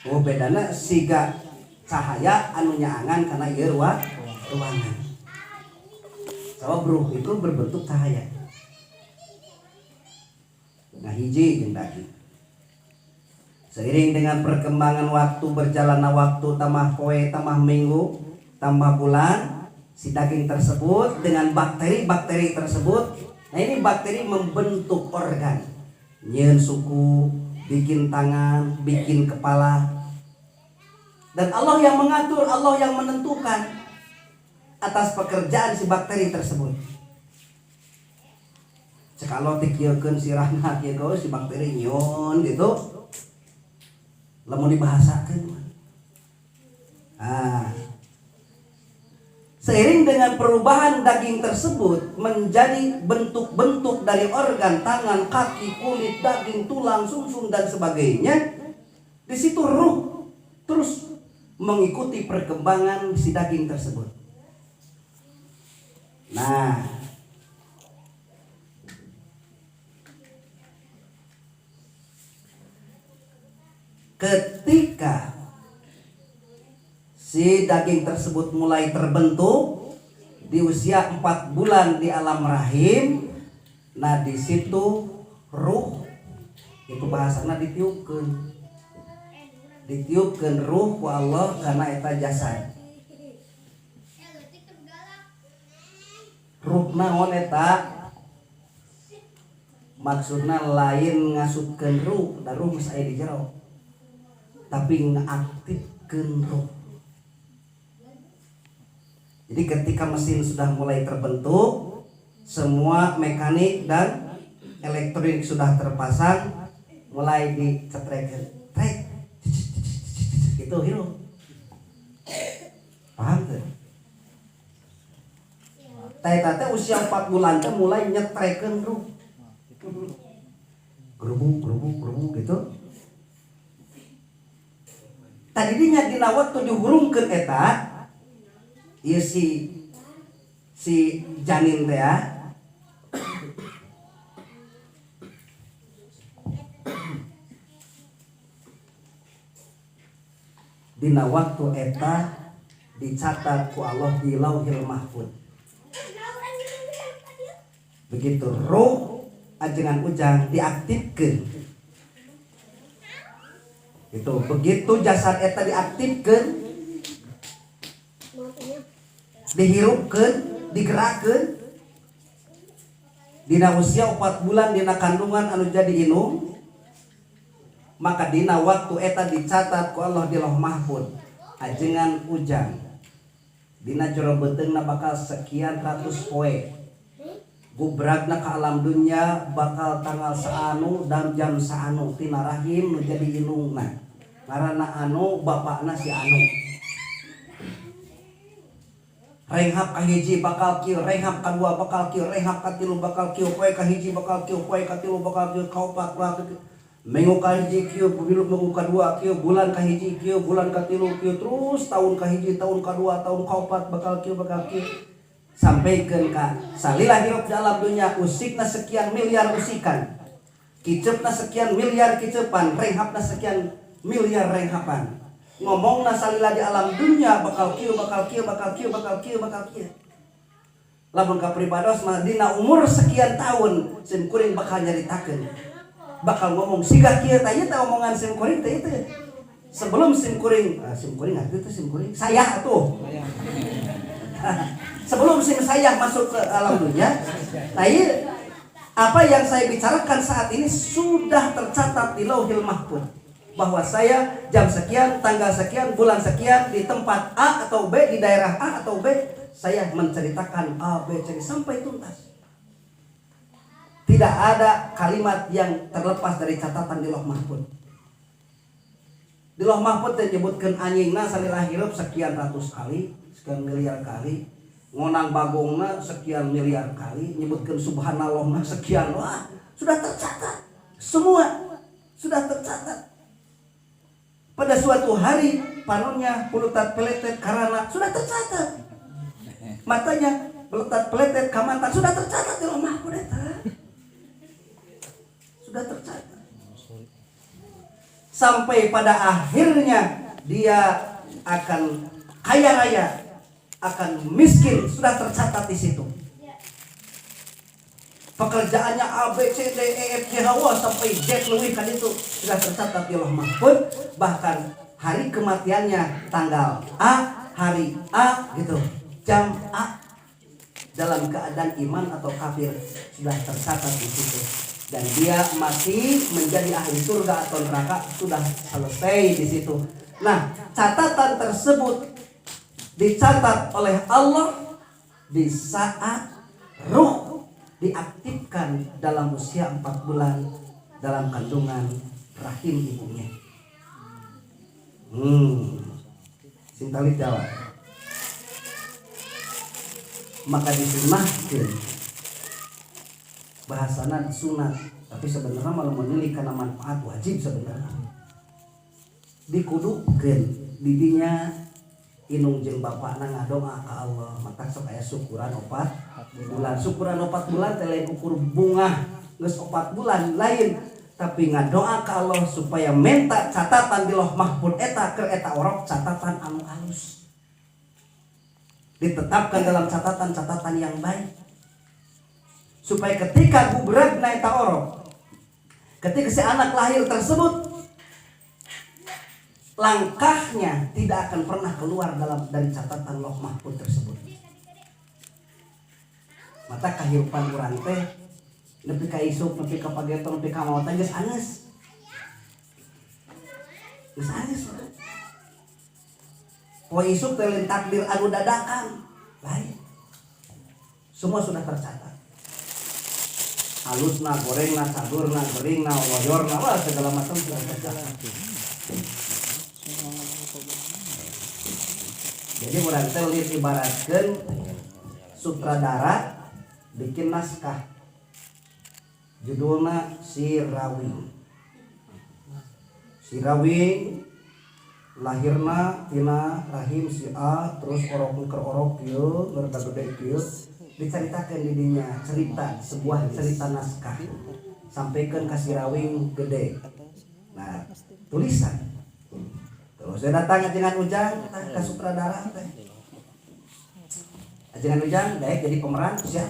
Oh bedana siga cahaya anu nyaangan karena ieu ruangan. Sabab ruh itu berbentuk cahaya. Nah hiji jeung daging. Seiring dengan perkembangan waktu, berjalannya waktu, tambah poe, tambah minggu, tambah bulan, si daging tersebut dengan bakteri-bakteri tersebut, nah ini bakteri membentuk organ, nyeun suku, bikin tangan, bikin kepala, dan Allah yang mengatur, Allah yang menentukan atas pekerjaan si bakteri tersebut. Sekalo dikieukeun sirahna kieu si bakteri nyeun gitu, lamun dibahasakeun. Seiring dengan perubahan daging tersebut menjadi bentuk-bentuk dari organ, tangan, kaki, kulit, daging, tulang, sumsum dan sebagainya. Di situ ruh terus mengikuti perkembangan si daging tersebut. Nah, ketika si daging tersebut mulai terbentuk di usia 4 bulan di alam rahim, nah di situ ruh itu bahasana ditiupkeun ruh ku Allah karena eta jasad. Ruh naon eta? Maksudna lain ngasupkeun ruh, da ruh geus aya di jero, tapi ngaktifkeun ruh. Jadi ketika mesin sudah mulai terbentuk, semua mekanik dan elektronik sudah terpasang, mulai dicetrekeun, trek, gitu hirup. Paham tuh? Teh usia 4 bulan teh mulai nyetrekeun ruh, gerubuk gitu. Tadi dinya dina waktu dihurungkeun eta. Ieu si janin teh ya. Dina waktu eta dicatat ku Allah di Lauhil Mahfuz. Begitu ruh ajengan ujang diaktifkeun. Itu begitu jasad eta diaktifkeun, dihirupkeun, digerakkeun, dina usia 4 bulan dina kandungan anu jadi inung, maka dina waktu eta dicatat ku Allah di Lauh Mahfuz ajengan ujang dina jero beuteungna bakal sekian ratus poe, gubragna ka alam dunya bakal tanggal saanu dan jam saanu tina rahim nu jadi inungna, ngaranna anu bapakna si anu. Renghap kahiji bakal kieu, renghap kadua bakal kieu, renghap katilu bakal kieu, poe kahiji bakal kieu, poe katilu bakal kieu, kaopat bakal kieu. minggu kahiji kieu, minggu kadua kieu, bulan kahiji kieu, bulan katilu kieu, terus tahun kahiji, tahun kadua, tahun kaopat bakal kieu sampaikan ka salila hirup di alam dunia usikna sekian miliar usikan, kicepna sekian miliar kicepan, renghapna sekian miliar renghapan. Ngomongna salila di alam dunia bakal kieu. Lamun ka pribados mah dina umur sekian tahun sim kuring bakal nyaritakeun. Bakal ngomong siga kieu tah ieu teh omongan sim kuring teh itu. Sebelum sim kuring atuh teh sim kuring saya atuh. Sebelum sim saya masuk ke alam dunia, nah ieu apa yang saya bicarakan saat ini sudah tercatat di Lauhil Mahfuz bahwa saya jam sekian, tanggal sekian, bulan sekian di tempat A atau B, di daerah A atau B, saya menceritakan A, B, C sampai tuntas. Tidak ada kalimat yang terlepas dari catatan di Lauh Mahfuz. Di Lauh Mahfuz disebutkan anjingna salila hirup sekian ratus kali, sekian miliar kali, ngonang bagongna sekian miliar kali, nyebutkan subhanallahna sekian, wah sudah tercatat. Semua sudah tercatat. Pada suatu hari panonnya pulutat peletet karana sudah tercatat. Matanya pulutat peletet kamantan sudah tercatat di Lauh Mahfuz eta. Sudah tercatat. Sampai pada akhirnya dia akan kaya raya, akan miskin, sudah tercatat di situ. Pekerjaannya A, B, C, D, E, F, G, H, sampai Z leuwih kan itu sudah tercatat di Lauh Mahfuz. Bahkan hari kematiannya tanggal A, hari A gitu, jam A, dalam keadaan iman atau kafir sudah tercatat di situ. Dan dia mati menjadi ahli surga atau neraka sudah selesai di situ. Nah, catatan tersebut dicatat oleh Allah di saat ruh diaktifkan dalam usia 4 bulan dalam kandungan rahim ibunya. Sintalit jawab. Maka disunahkeun, bahasana sunat, tapi sebenarnya malah menulis karena manfaat wajib sebenarnya. Dikudukeun didinya inung jeung bapakna ngadoa ka Allah, maka sok aya syukuran 4 bulan. Syukuran 4 bulan teh lain ukur bunga geus 4 bulan lain, tapi ngadoa ka Allah supaya menta catatan di Lauh Mahfuz eta keur eta orok catatan anu alus. Ditetapkan dalam catatan-catatan yang baik. Supaya ketika gubragna eta orok, ketika si anak lahir tersebut, langkahnya tidak akan pernah keluar dari catatan Lauh Mahfuz tersebut. Mata kahirupan urang teh nepi ka isuk, nepi ka pageton, nepi ka maotan geus anes. Geus anes. Poe isuk teh lain takdir anu dadakan. Lain. Semua sudah tercatat. Halusna, gorengna, sadurna, geringna, loyorna, wah segala macam sudah tercatat. Jadi urang teh ibaratkeun sutradara bikin naskah. Judulna Si Rawing. Si Rawing lahirna tina rahim si A, terus orok kieu, nurda gede kieu, diceritakeun di dinya sebuah cerita naskah. Sampaikan ka si Rawing gede. Nah, tulisan. Terus saya datang ajengan Ujang ka sutradara teh. Ajengan Ujang daek jadi pemeran siap.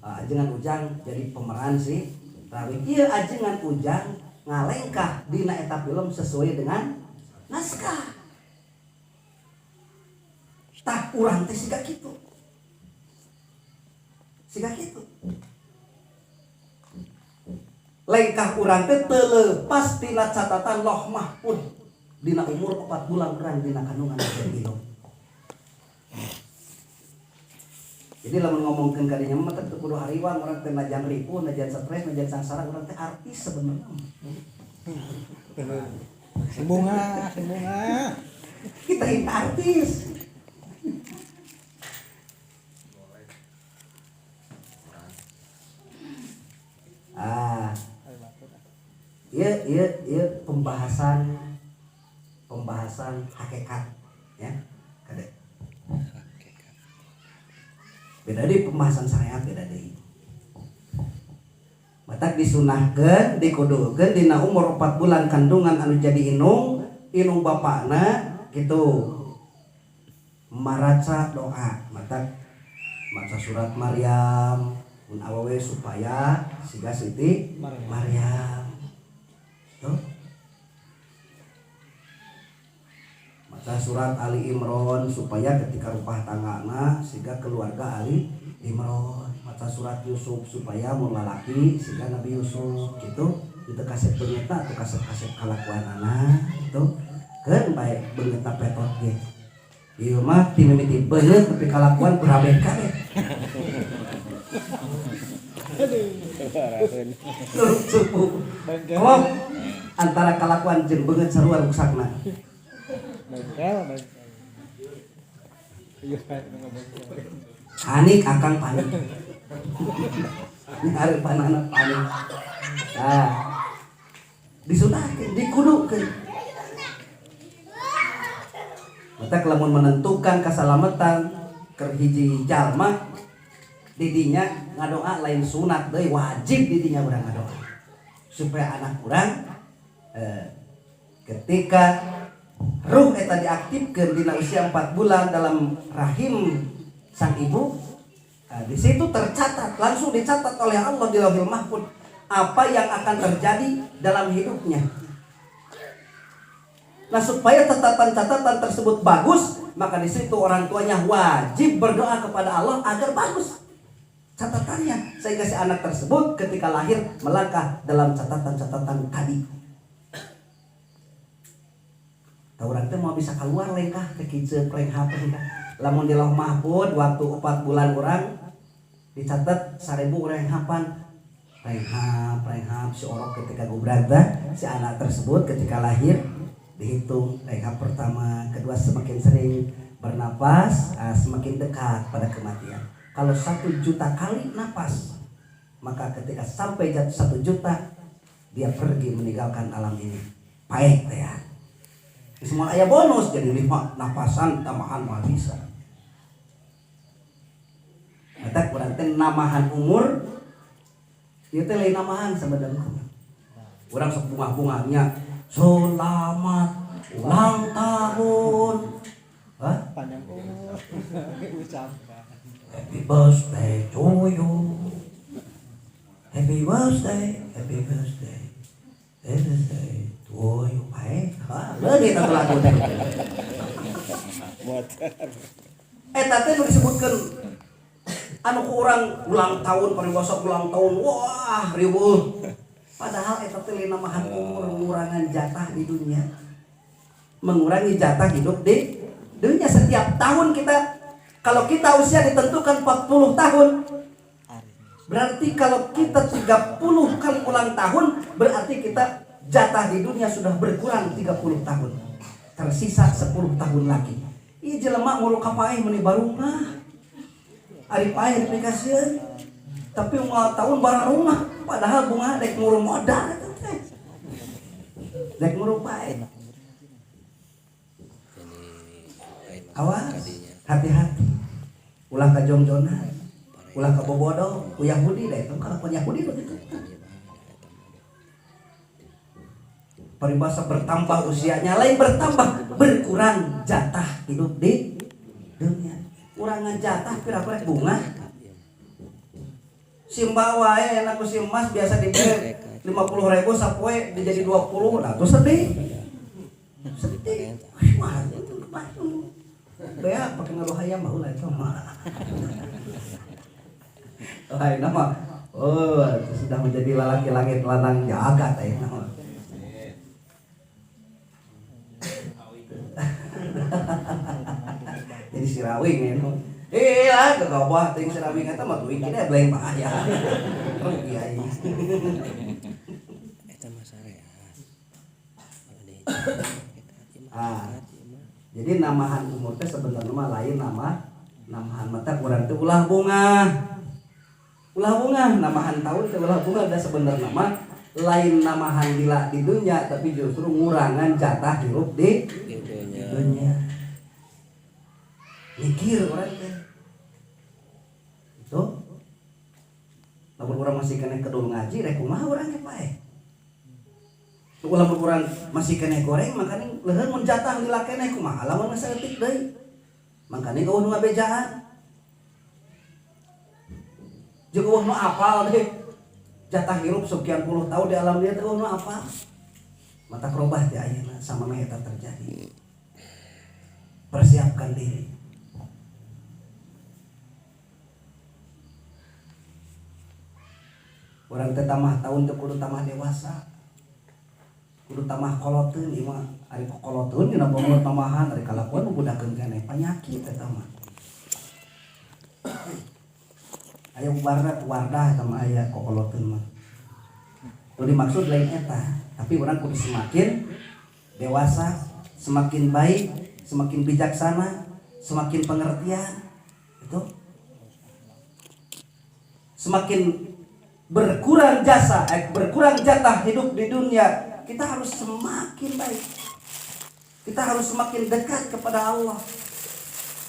Ajengan Ujang jadi pemeran si Rawing. Ieu ajengan Ujang ngalengkah dina eta film sesuai dengan naskah. Tah urang teh siga kitu. Lengkah urang teh teu leupas tina catatan Lauh Mahfuz dina umur 4 bulan urang dina kandungan hidup. Jadi lamun ngomongkeun ka dinya mah teh kudu hariwang, urang teh najan ripuh, najan stres, najan sangsara, urang teh artis sebenarnya. Bunga. Kita ini artis. Iya pembahasan hakikat ya. Kadek. Beda di pembahasan syariat beda deui. Matak disunahkeun, dikudukeun dina umur 4 bulan kandungan anu jadi inung bapakna gitu. Maraca doa, matak maca surat Maryam mun awewe supaya siga Siti Maryam. Tuh. Maca surat Ali Imran supaya ketika rumah tanggana siga keluarga Ali Imran. Maca surat Yusuf supaya mun lalaki siga Nabi Yusuf gitu. Itu kasep beungeutna atau kasep kalakuan anak gitu. Keun bae beungeutna petot ge. Ieu mah ti mimiti beungeut tapi kalakuan berabek kabeh. Suku. Kalau antara kalakuan jeung beungeut sarua rusakna. Panik akang panik. Hari panana panik. Nah, disunahkeun, dikudukeun. Mata lamun menentukan keselamatan keur hiji jalma didinya ngadoa lain sunat deui wajib didinya urang ngadoa supaya anak urang ketika ruh eta diaktifkeun dina usia 4 bulan dalam rahim sang ibu, di situ tercatat, langsung dicatat oleh Allah di Lauhul Mahfuz apa yang akan terjadi dalam hidupnya. Nah, supaya catatan-catatan tersebut bagus, maka di situ orang tuanya wajib berdoa kepada Allah agar bagus catatannya, sehingga si anak tersebut ketika lahir melangkah dalam catatan-catatan tadi. Urang teh mau bisa keluar lengkah teh kieu prank HP kah. Lamun di Lauh Mahfuz waktu 4 bulan urang dicatat 1000 urang hapan. Prank si orok ketika gubrag si anak tersebut ketika lahir dihitung rehab pertama, kedua semakin sering bernapas, semakin dekat pada kematian. Kalau 1 juta kali napas, maka ketika sampai jatuh 1 juta dia pergi meninggalkan alam ini. Baik ya. Semua aya bonus jadi 5 napasan tambahan mah bisa. Eta kurang teh namahan umur. Ieu teh lain namahan sebenarnya. Urang sok bunga-bunganya selamat ulang tahun. Hah? Panjang umur. Ucapkan. Happy birthday to you. Happy birthday, happy birthday. Happy birthday to you. Baik. Ha, leungit atuh lagu teh. Eta teh nu disebutkeun anu ku urang ulang tahun paribasa ulang tahun. Wah, riweuh. Padahal eta teh namahan umur mengurangan jatah di dunia. Mengurangi jatah hidup di dunia. Setiap tahun kita, kalau kita usia ditentukan 40 tahun, berarti kalau kita 30 kali ulang tahun, berarti kita jatah di dunia sudah berkurang 30 tahun. Tersisa 10 tahun lagi. Ih jelema nguru kapaeh meuni baru mah. Ari paeh dipikasieun. Tapi ulang tahun barang rumah, padahal bunga dek nguru modal eta teh. Dek nguru paeh. Awas, hati-hati. Ulah ka jongjona, ulah ka bobodo, ku Yahudi deh, itu kalakuan Yahudi begitu. Peribahasa bertambah usianya, lain bertambah berkurang jatah hidup di dunia. Kurangan jatah kira-kira bunga. Simba wae enak ku si emas biasa dibeli 50.000 sapoe jadi 20, nah tuh sedih. Sedih. Wah, itu kebayang. Bea pakai ngaruh hayam mah ulah itu mah. Lain nama. Oh, sudah menjadi lelaki langit lanang jagat ayeuna mah. Jadi sirawing ya. Lah kegawah ting sirawing eta mah duit kita belain bahaya. Rugi aing. Eta mah sarehat. Jadi namahan umur teh sebenarnya mah lain namahan mata kurang teh ulah bunga. Ulah bunga namahan tahun teh ulah bunga da sebenarnya mah lain namahan lila di dunia tapi justru ngurangan jatah hirup di dunia. Mikir orang teh itu lamun urang masih kena kedul ngaji rek kumaha urang ge pae. Lamun urang masih kena goreng makanya leuheun mun jatah lila keneh kumaha lamun geus saeutik deui. Makanya eueuh nu ngabejaan. Jeung eueuh nu apal deh. Jatah hirup sekian puluh tahun di alam dia teh eueuh nu apal. Mata kerobah teh ayeuna sama eta terjadi. Persiapkan diri. Urang teh tamah tahun teh kudu tamah dewasa. Kudu tamah koloteun ieu mah ari koloteun dina umur tamahan ari kalakuan budakeun keneh panyakit eta mah. Aya wardah sama aya kokoloteun mah. Nu dimaksud lain eta, tapi urang kudu semakin dewasa, semakin baik, semakin bijaksana, semakin pengertian. Itu semakin berkurang berkurang jatah hidup di dunia, kita harus semakin baik. Kita harus semakin dekat kepada Allah.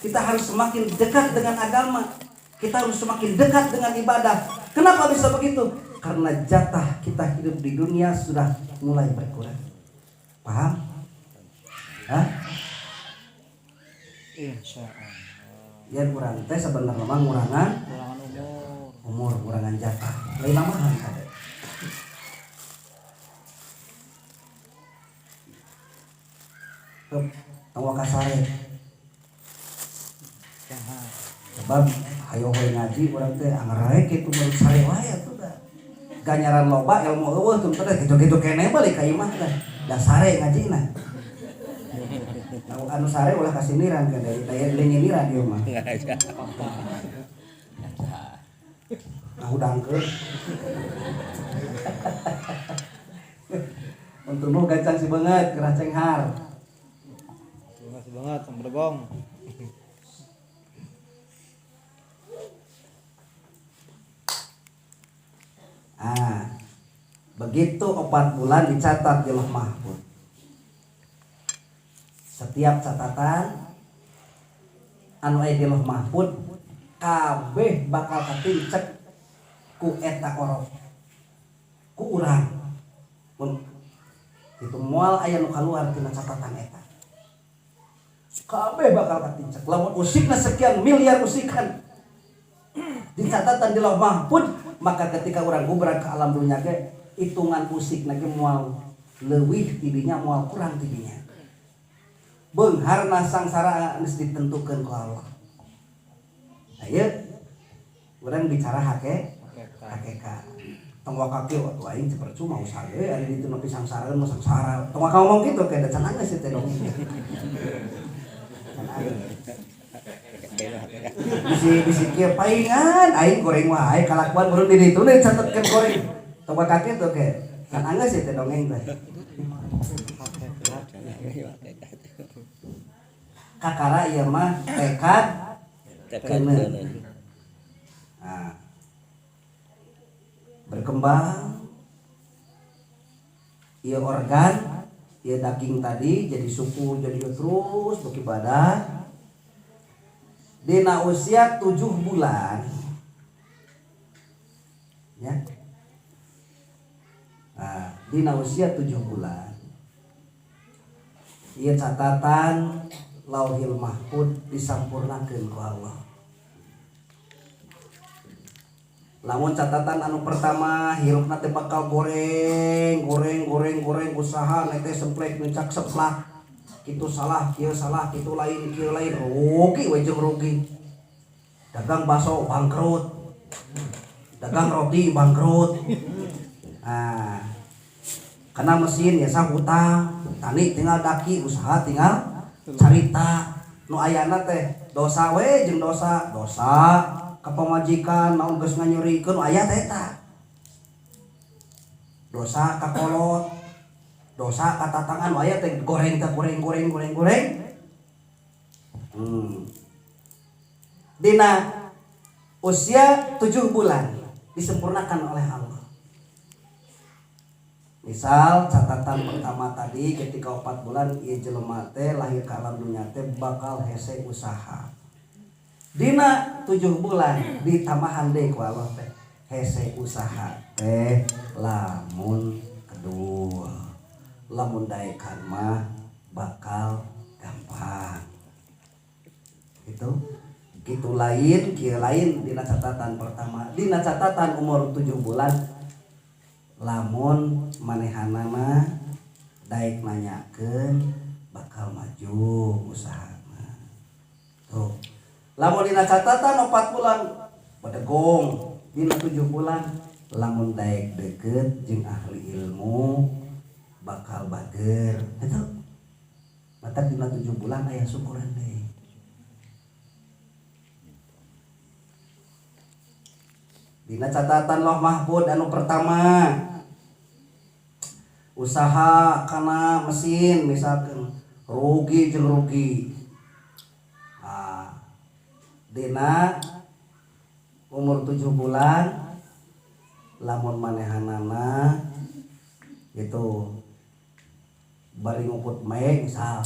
Kita harus semakin dekat dengan agama. Kita harus semakin dekat dengan ibadah. Kenapa bisa begitu? Karena jatah kita hidup di dunia sudah mulai berkurang. Paham? Hah? Insyaallah. Ya kurang teh sebenarnya mah ngurangan umur, ngurangan jatah. Lain namahan kade. Tawa kasare. Sebab ayo we ngaji urang teh anggar kitu baru sare wae atuh da. Ganyaran loba ilmu eueuh tuh teh kitu-kitu keneh balik ka imah teh. Da sare ngajina. Anu sare ulah kasiniran kan dari daya lenyiniran ieu mah. Ngahudangkeun. Untuk nu gancang si beungeut keur cenghar. Makasih banget Om Bregong. Begitu 4 bulan dicatat di Lauh Mahfuz. Setiap catatan anu aya di Lauh Mahfuz kabeh bakal katincek ku eta orof. Ku urang. Mun itu moal aya nu kaluar tina catatan eta. Kabeh bakal katincek. Lamun usikna sekian miliar usikan di catatan di Lauh Mahfuz, maka ketika urang gubrang ke alam dunya ge hitungan usik lagi mual leuwih tidinya mual kurang tidinya. Beungharna sangsara geus ditentukeun ku Allah. Ayeuna urang bicara hakikat. Tong wakaki waktu aing teh percuma usaha ge ari ditu nepi sangsara mah sangsara. Tong waka ngomong kitu ke da can geus teh dong. Bisi kieu paingan aing goreng wae kalakuan urang di ditu deui catetkeun goreng. Coba kakek tuh ke kan angga sih teh dongeng teh. Kakara ieu mah tekad. Nah, berkembang ieu organ, ieu daging tadi jadi suku jadi terus beribadah. Dina usia 7 bulan. Ya. Nah, dina usia 7 bulan ieu catatan Lauhil Mahfuz disampurnakeun ku Allah. Lamun catatan anu pertama hirupna teh bakal goreng usaha na teh semplek nucak seplak kitu salah kieu kitu lain rugi we jeung rugi. Dagang baso bangkrut. Dagang roti bangkrut. Nah, karena mesin ya hutang, tani tinggal daki, usaha tinggal carita. Nu ayana teh dosa we jeung dosa ka pamajikan naon geus nganyurikeun nu aya teh eta. Dosa ka kolot, dosa ka tatangan nu aya teh goreng. Dina usia 7 bulan disempurnakan oleh Allah. Misal catatan pertama tadi ketika 4 bulan ieu jelema teh lahir ka alam dunya teh bakal hese usaha. Dina 7 bulan ditambahan deui ku Allah teh hese usaha teh lamun kedua. Lamun daekan mah bakal gampang. Gitu lain kieu lain dina catatan pertama. Dina catatan umur 7 bulan lamun manehana mah daek nanyakeun bakal maju usahana. Tuh. Lamun dina catatan 4 bulan badegong, dina 7 bulan lamun daek deukeut jeung ahli ilmu bakal bager. Eta mata dina 7 bulan aya syukuran deui. Dina catatan Lauh Mahfuz anu pertama usaha kana mesin misalkan rugi jeung rugi. Dina umur 7 bulan lamun manehanana itu bari nguput mae misal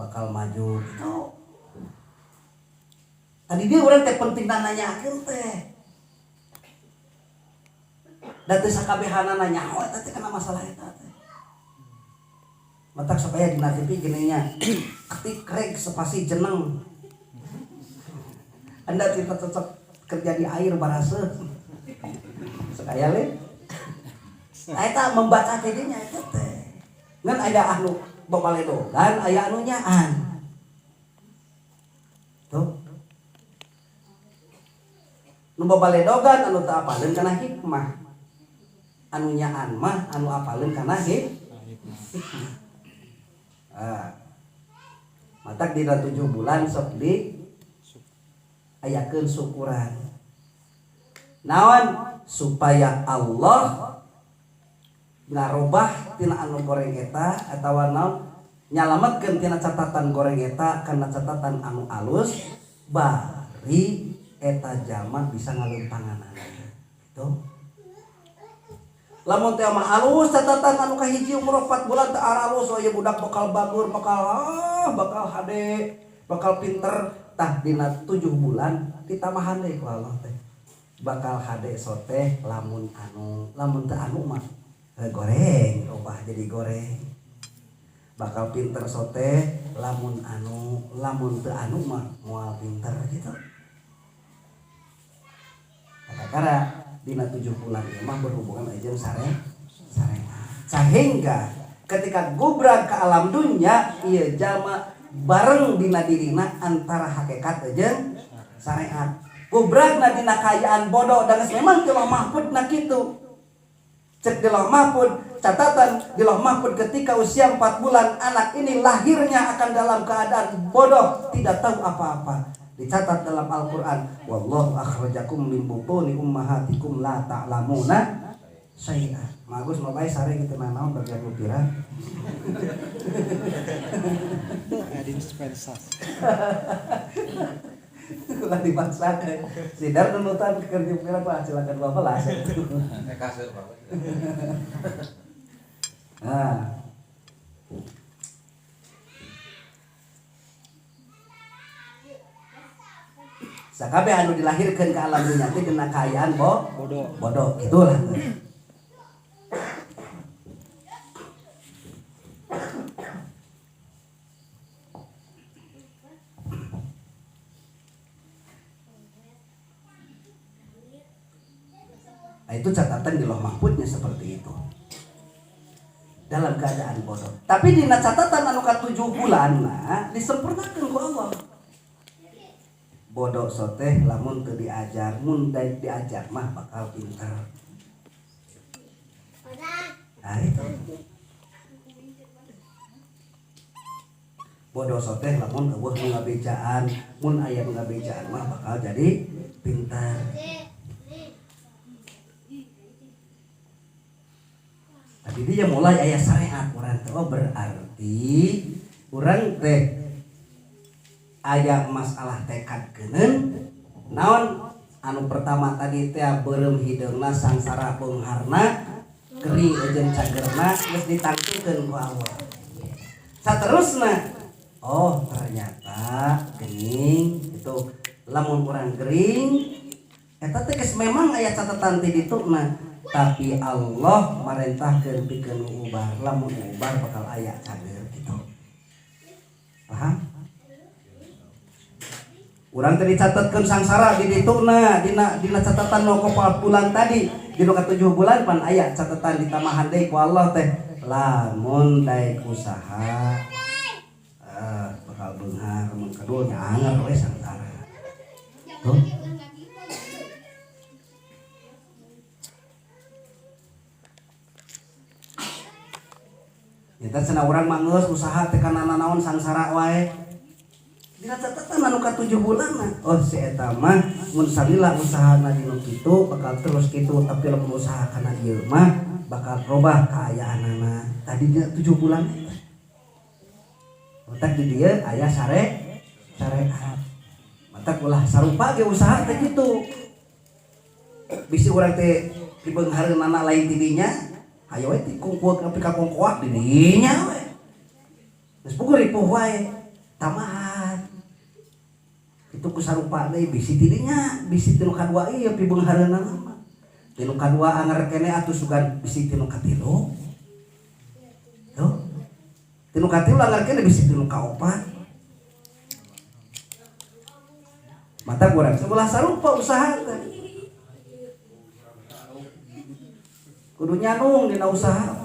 bakal maju gitu. Tadi dia urang teh penting nanyakeun teh. Da teu sakabehana nanya oh eta teh kana masalah eta teh. Matak supaya dina TV gini nya ketik reg spasi jeneng. Anda tidak cocok kerja di air baraseuh. Sakaya le. Eta membaca tidinya eta teh. Ngan aya anu babaledogan, aya anu nyaan. Tuh. Nu babaledogan anu teu apaleun kana hikmah. Anu nyaan mah anu apaleun kana hikmah. Matak dina 7 bulan sok di ayakeun syukuran. Naon supaya Allah ngarobah tina anu goreng eta atawa naon nyalametkeun tina catatan goreng eta kana catatan anu alus bari eta jalma bisa ngaleumpangana. Gitu. Lamun teh mah alus catatan anu kahiji umur 4 bulan teh alus oh ieu budak bakal bagur, bakal hade, bakal pinter. Tah dina 7 bulan ditambahan deui ku Allah teh. Bakal hade soteh lamun teu anu mah goreng, ubah jadi goreng. Bakal pinter soteh lamun teu anu mah moal pinter gitu. Kata-kata dina 7 bulan ieu mah berhubungan jeung sarengan. Sehingga ketika gubrag ke alam dunya ieu jalma bareng dina dirina antara hakikat jeung syariat. Gubragna dina kayaan bodoh dan memang di Lauh Mahfuz na kitu. Cek di Lauh Mahfuz, catatan di Lauh Mahfuz ketika usia 4 bulan anak ini lahirnya akan dalam keadaan bodoh, tidak tahu apa-apa. Dicatat dalam Al-Qur'an, wallahu akhrajakum min butuni ummahatikum la ta'lamuna syai'an. Magus mah bae sare kitu naon bagian pirang. Ada dispensasi. Ulah dipaksakeun. Sidar nunutan keur pirang Pak silakan 12. Kaseur Bapak. Nah. Sakabeh anu dilahirkeun ka alam dunya teh kena kaayaan bodoh gitulah. Nah, itu catatan di Lauh Mahfuznya seperti itu. Dalam keadaan bodoh. Tapi dina catatan anu ka 7 bulan nah disempurnakeun ku Allah. Bodoh soteh lamun teu diajar, mun diajar mah bakal pinter. Nah itu. Bodoh soteh lamun eueuh nu ngabejaan, mun aya nu ngabejaan mah bakal jadi pintar. Tadi dia mulai aya syariat urang teh berarti urang teh aya masalah tekad keuneun naon anu pertama tadi teh beureum hideungna sangsara beungharna gering jeung cagerna geus ditangtukeun ku Allah. Saterusna oh ternyata geuning itu lamun urang gering eta teh geus memang aya catatan ti dituna, tapi Allah marentahkeun pikeun ubar, lamun ubar bakal aya cager gitu. Paham? Urang teh dicatetkeun sangsara di dituna dina catatan no bulan tadi dina ka 7 bulan pan aya catatan ditamahan deui ku Allah teh lamun daek usaha bakal beunghar mun kadul nyanger we sangsara. Tuh. Eta cenah urang mah geus usaha teh kana naon sangsara wae. Dina catatan anu ka 7 bulan oh si eta mah mun salila usahana dinu kitu bakal terus kitu, tapi lamun usaha kana ieu mah bakal robah kaayaanana. Tadinya 7 bulan eta. Matak di dieu aya syariat. Matak ulah sarupa ge usaha teh kitu. Bisi urang teh dibeunghareunana lain ti dinya, hayo we ti kungkuak nepi ka kongkoak di dinya we. Geus puguh ripuh wae tamahan. Itu kusarupa deui bisi tidinya bisi tinu kadua ieu pibeunghareunana mah tinu kadua anger kene atuh sugan bisi tinu katilu tuh tinu katilu anger kene bisi tinu kaopat mata kurang sebelah sarupa usaha teh kudu nyanung dina usaha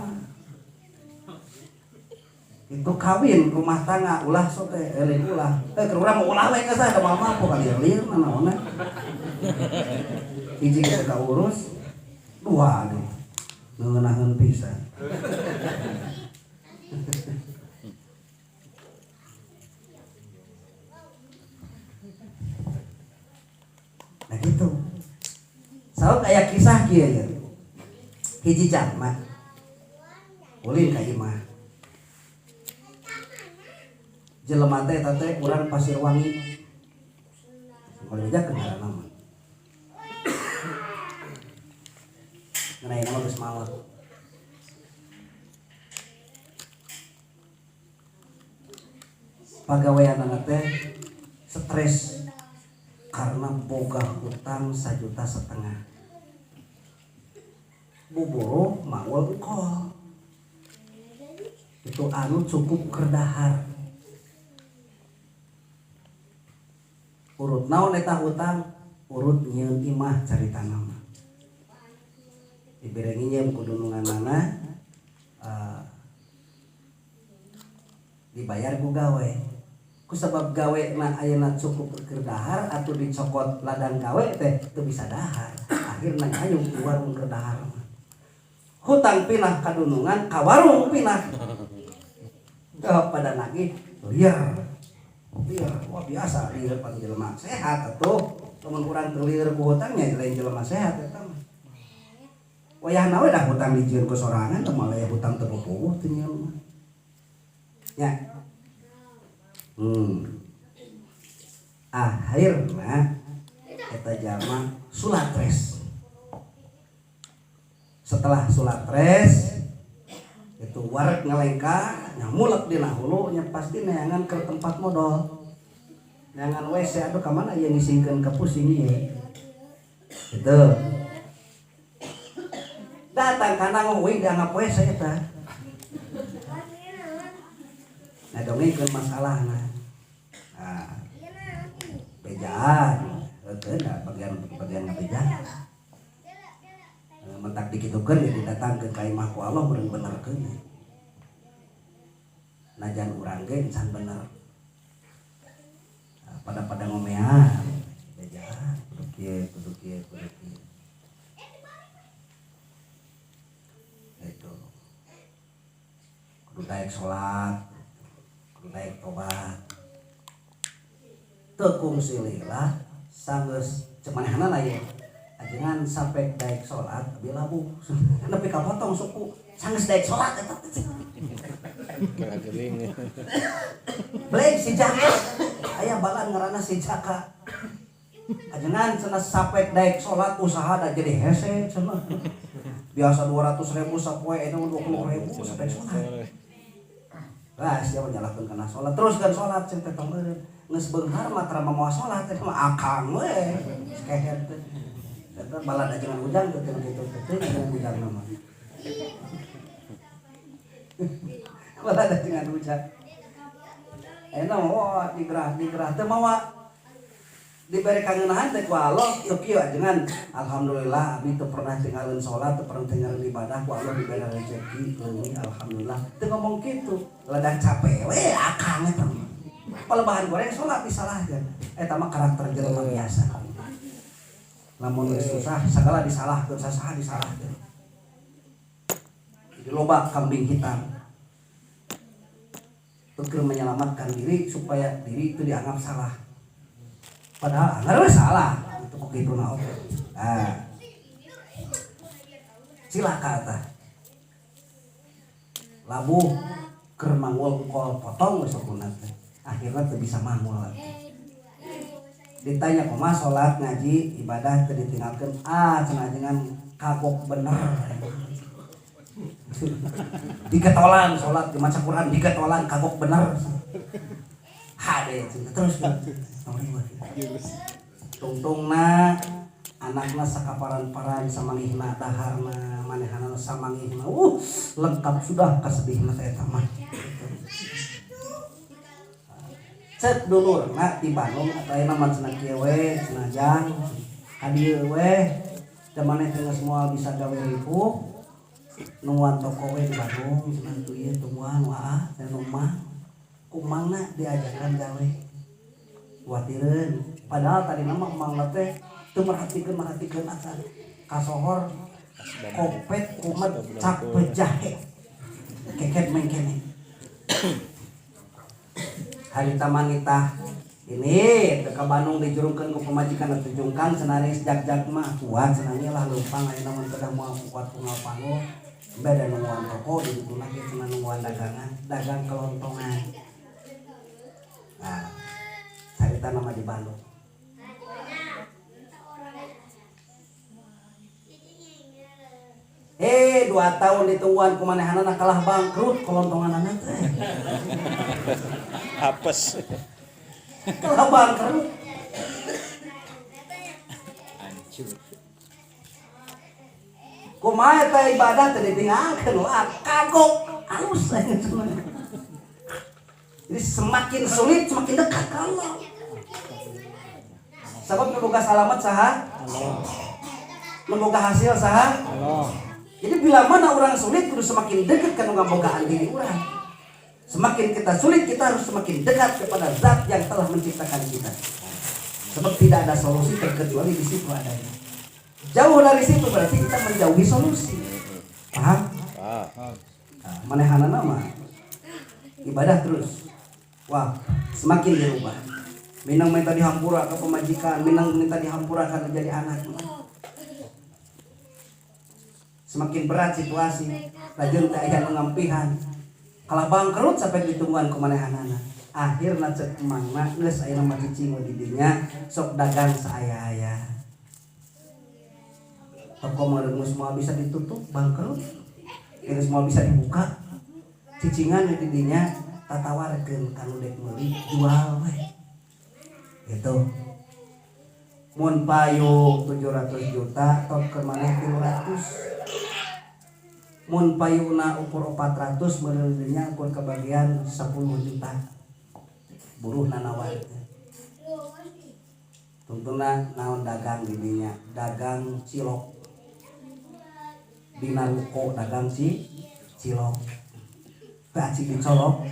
itu kawin rumah tangga ulah sok teh elin ulah keur urang ulah we geus ada mampu kali lieur naonna hiji kita urus dua nih ngeunaheun pisan nah gitu sauk aya kisah kieu ya hiji jalma ulin ka imah jelema teh eta teh urang Pasir Wangi. Ngaleja kendaraan nama. Ngeunai nama geus mawar. Pagaweanna teh stres karena boga hutang 1,5 juta. Buburu maul engkol. Itu anu cukup kerdahar. Urut naon eta hutang urut nyieun imah carita nama diberengi nyieun kudununganana dibayar ku gawe ku sabab gawe na ayeuna cukup keur dahar atuh dicokot ladang gawe teh teu bisa dahar akhirna ngayung di warung keur dahar hutang pinah kadunungan ka warung pinah pada nagih liar wah biasa lieur pan jelema sehat atuh lamun urang teu lieur ku hutangnya lain jelema sehat eta mah wayahna we dah hutang dijieun ku sorangan teu malah hutang teu pupuh teu nyieun mah nya akhirna eta jalma sulatres setelah sulatres itu wareg ngalengka nyamulek dina hulu nya pasti neangan ke tempat modal neangan WC aduh ka mana ieu ngisingkeun ka pusing ieu gitu datang kana ngeuing dianggap WC eta nah dongengkeun masalahna bejaan teu da bagian ngabejaan mentak dikitukeun ya didatangkeun ka imah ku Allah meureun benerkeun najan urang ge can bener pada ngomean bejaan kudu kieu itu kudu daek salat kudu daek tobat teu kungsi lillah sanggeus cemanehna aya ajengan sampai daek salat abi labuh nepi ka potong suku sanggeus daek salat eta Kena gering. Blek si Jaka aya balan ngaranna si Jaka ajengan cenah sapek daek salat usaha da jadi hese cenah. Biasa 200.000 sapoe eta 20.000 sapek salat. Lah sia nyalakeun kana salat teruskeun salat cen teh tong geus beunghar matra moal salat teh mah akang we. Kehet teh. Eta balad ajengan ujang teh kitu teh ajengan ujang mah. Balad ajengan ujang. Eta mah digerah teh mawa diberi kangenahan teh ku Allah teu kieu ajengan alhamdulillah abdi teu pernah tinggalin salat teu pernah tinggalin ibadah ku Allah diberi rezeki leungit alhamdulillah teu ngomong kitu ladak capek we akang eta palebahan goreng salat disalahkeun eta mah karakter jelema biasa lamun geus susah sagala disalahkeun sasaha disalahkeun jadi loba kambing hitam teu menyelamatkan diri supaya diri itu dianggap salah. Padahal anggar salah itu begitu naon. Nah. Cilaka tah. Labuh keur mangul kol potong geus sakunat teh. Akhirna teu bisa mangul lagi. Ditanya kumaha salat ngaji ibadah teu ditinggalkeun cenah dengan kagok bener. Digetolan salat di maca Quran digetolan kagok bener. Hade terus tungtungna anakna sakaparan-paran samangihna daharna manehana samangihna lengkap sudah kasedihna eta mah cek dulurna di Bandung atuh ayeuna mah cenah kieu we cenah jang hadieu we teh maneh teh geus moal bisa gawe ripuh nuan toko we di Bandung cenah tu ieu tumuan waah teh rumah kumangna diajarkan gawe kuatireun padahal tadi nama emang teh teu merhatikeun asal kasohor kopet kumat cap jahe keket mengkene harita manitah ini ke Bandung dijurungkeun ku pamajikan atuh jungkang senaris jag-jag mah kuat senangnya lah lumpang ayeuna mun teu moal kuat pungal panggul beda nungguan toko di ditu lagi cenah nungguan dagang kelontongan. Nah, harita nama di Bandung. 2 tahun ditungguan kumanehanana kalah bangkrut kelontonganana teh. Apes. Kalah bangkrut. Hancur. Kumaha teh ibadah teh ditinggalkeun lah kagok halus cenah. Jadi semakin sulit semakin dekat ka Allah. Sabab memboga salamat saha? Allah. Memboga hasil saha? Allah. Jadi bila mana orang sulit kudu semakin dekat kana ngabogaan diri orang. Semakin kita sulit kita harus semakin dekat kepada zat yang telah menciptakan kita. Sebab tidak ada solusi terkecuali di situ adanya. Jauh dari situ berarti kita menjauhi solusi. Paham? Nah, manehana nama ibadah terus. Wah, semakin dirubah. Minang minta dihampura ke pemajikan, minang minta dihampura karena jadi anak. Semakin berat situasi, lajeng teh aya ngampihan. Kalah bangkrut sampai ditungguan kumanehanana. Akhirna cek emangna geus aya mah cicing di dinya sok dagang saaya-aya. Toko geus moal bisa ditutup bangkrut. Geus moal bisa dibuka. Cicingan di dinya tatawarkeun kanu dek meuli jual we. Gitu. Mun payu 700 juta top ke maneh 300. Mun payuna ukur 400 meuleunya ukur kebagian 10 juta. Buruh nanawar. Tuntuna naon dagang di dinya, dagang cilok. Dina ruko dagang cilok. Kaci dicolok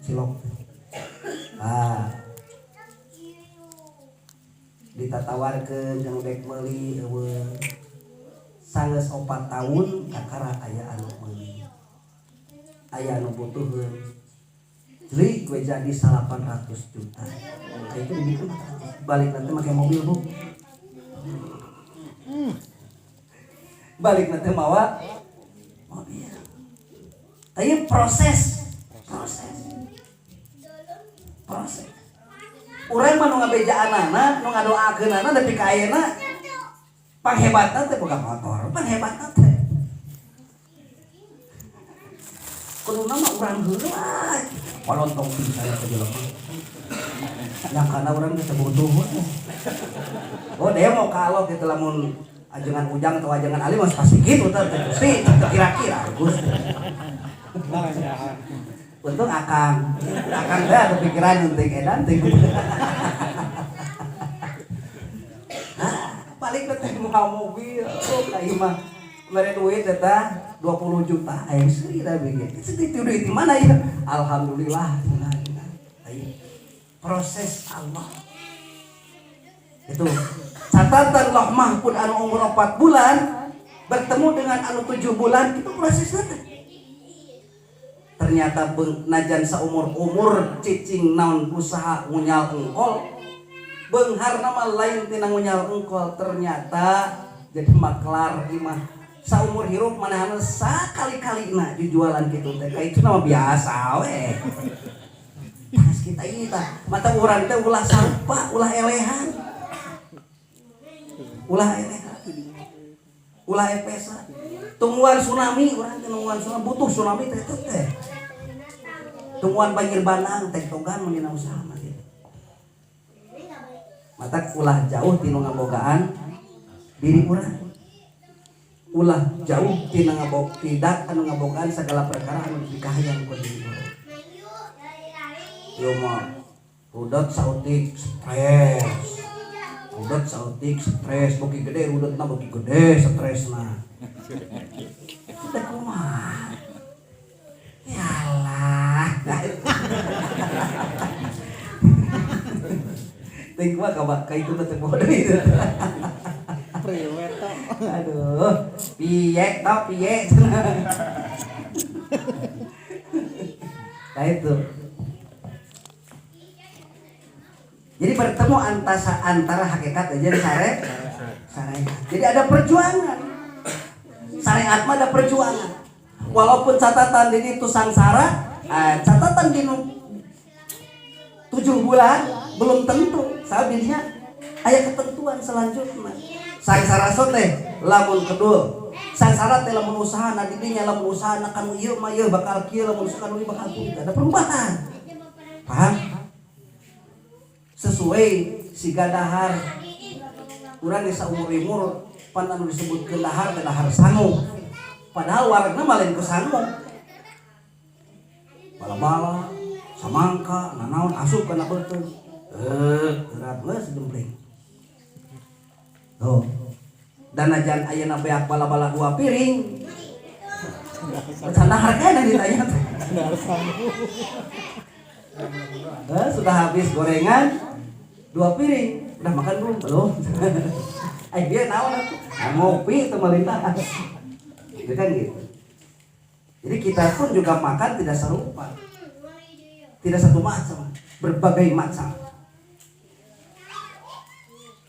cilok. Ditatawarkeun jeung dek meuli eueuh. Sanggeus 4 tahun kakara aya anu meuli. Aya anu butuheun. Beli gue jadi 800 juta. Itu dibikin balik nanti pakai mobil bu. Balik nanti mawa mobil. Tapi proses. Urang mah nu ngabejaanana, nu ngadoakeunana nepi ka ayeuna panghebatna teh boga motor, panghebatna teh. Kuduna mah urang heula, palontong pisan teh jelema. Nyangkana urang teh bodoh. Oh, demo kalau kitu lamun ajengan ujang atau ajengan ali mas pasti gitu teh Gusti, kira-kira Gusti. Untung akang teh kepikiran untuk edan teh. Balik ke teh mobil, oh ka ieu mah mere duit eta 20 juta aing seuih da bege. Itu duit di mana ya? Alhamdulillah. Proses Allah. Itu catatan Lauh Mahfuz anu umur 4 bulan bertemu dengan anu 7 bulan itu prosesnya teh. Ternyata najan saumur-umur cicing naon usaha ngunyal engkol beungharna mah lain tina ngunyal engkol ternyata jadi maklar imah saumur hirup manehna sakali-kalina jujualan kitu teh itu nama biasa we. Pas kita ini tah mata urang teh ulah sampah ulah elehan ulah epesa tungguan tsunami urang teh tungguan tsunami butuh tsunami teh teh tungguan banjir bandang teh togan mun dina usaha mah kitu. Mata ulah jauh tinu ngabogaan diri urang. Ulah jauh tina tidak anu ngabogaan segala perkara anu dikahayang ku diri urang. Ieu mah rudot sautik stres. Rudot sautik stres beuki gede rudotna beuki gede stresna. Teh kumaha? Yalah. Ting mah ka itu teh bodoh itu. Priwet tok. Aduh, piye. Nah itu. Jadi bertemu antara hakikat aja dan syariat. Jadi ada perjuangan. Syariat mah ada perjuangan. Walaupun catatan di itu sangsara, catatan di 7 bulan belum tentu. Soal dirinya aya ketentuan selanjutnya. Sangsara teh lamun kedul. Sangsara teh lamun usaha na didinya lamun usaha na kanu ieu mah ieu bakal kieu lamun usaha kanu ieu bakal kieu. Ada perubahan. Paham? Sesuai si gadahar urang di saumur-umur pan anu disebutkeun dahar teh dahar sangu. Padahal warna malen ku sangu. Bala-bala, samangka, nanaon asup kana beuteung. Gerak geus gempling. Tuh. Dan ajan ayeuna beak bala-bala 2 piring. Can dahar kana ditanya. Dahar sangu. Sudah habis gorengan 2 piring. Udah makan belum? Dia naon atuh? Ngopi teu melintas. Itu kan gitu. Jadi kita pun juga makan tidak serupa. Tidak satu macam, berbagai macam.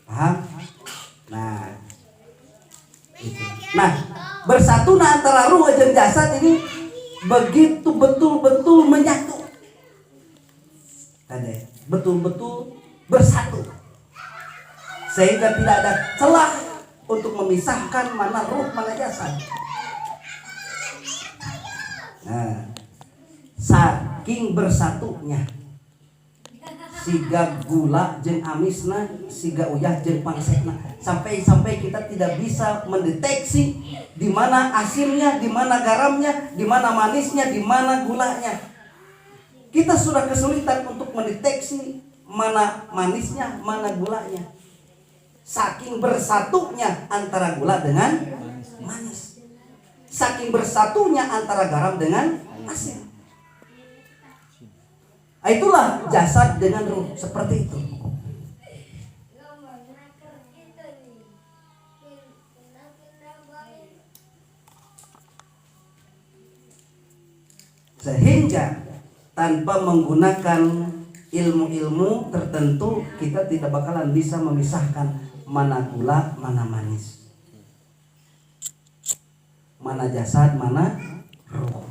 Paham? Nah, itu. Nah, bersatunya antara ruh dan jasad ini begitu betul-betul menyatu. Tadi betul-betul bersatu. Sehingga tidak ada celah untuk memisahkan mana ruh mana jasad. Nah, saking bersatunya siga gula jeung amisna, siga uyah jeung pangsekna, sampai kita tidak bisa mendeteksi di mana asinnya, di mana garamnya, di mana manisnya, di mana gulanya. Kita sudah kesulitan untuk mendeteksi mana manisnya, mana gulanya. Saking bersatunya antara gula dengan manis. Saking bersatunya antara garam dengan asin. Itulah jasad dengan ruh, seperti itu. Sehingga tanpa menggunakan ilmu-ilmu tertentu kita tidak bakalan bisa memisahkan mana gula, mana manis, mana jasad, mana ruh.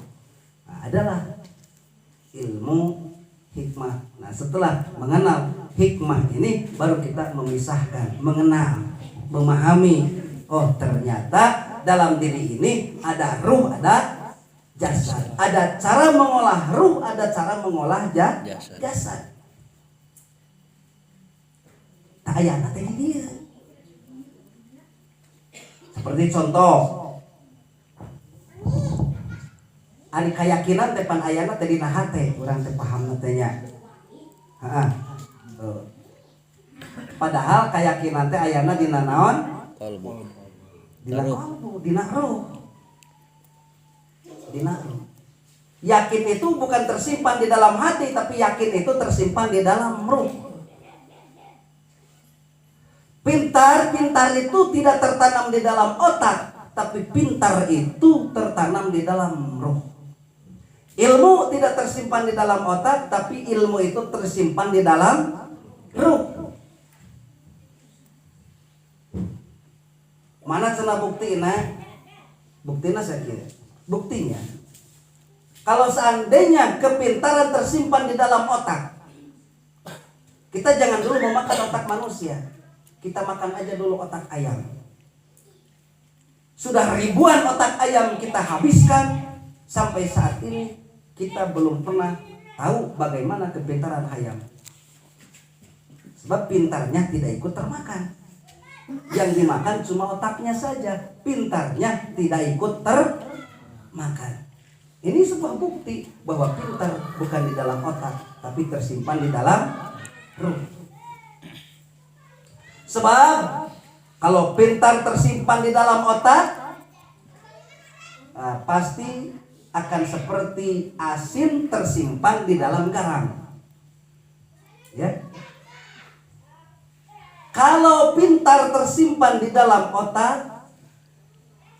Nah, adalah ilmu hikmah. Nah, setelah mengenal hikmah ini baru kita memisahkan, mengenal, memahami. Oh ternyata dalam diri ini ada ruh, ada jasad. Ada cara mengolah ruh, ada cara mengolah jasad. Tak aya teh dia. Seperti contoh, ari keyakinan teh pan ayana teh dina hate, urang teh paham teh nya. Padahal keyakinan teh ayana dina naon? Qalbu. Dina qalbu, dina ruh. Dina ruh. Yakin itu bukan tersimpan di dalam hati, tapi yakin itu tersimpan di dalam ruh. Pintar itu tidak tertanam di dalam otak, tapi pintar itu tertanam di dalam ruh. Ilmu tidak tersimpan di dalam otak, tapi ilmu itu tersimpan di dalam ruh. Mana cenah buktina? Buktina sakit. Buktinya, kalau seandainya kepintaran tersimpan di dalam otak, kita jangan dulu memakan otak manusia. Kita makan aja dulu otak ayam. Sudah ribuan otak ayam kita habiskan, sampai saat ini kita belum pernah tahu bagaimana kepintaran ayam. Sebab pintarnya tidak ikut termakan. Yang dimakan cuma otaknya saja, pintarnya tidak ikut termakan. Ini sebuah bukti bahwa pintar bukan di dalam otak, tapi tersimpan di dalam ruh. Sebab kalau pintar tersimpan di dalam otak, pasti akan seperti asin tersimpan di dalam garam. Ya. Kalau pintar tersimpan di dalam otak,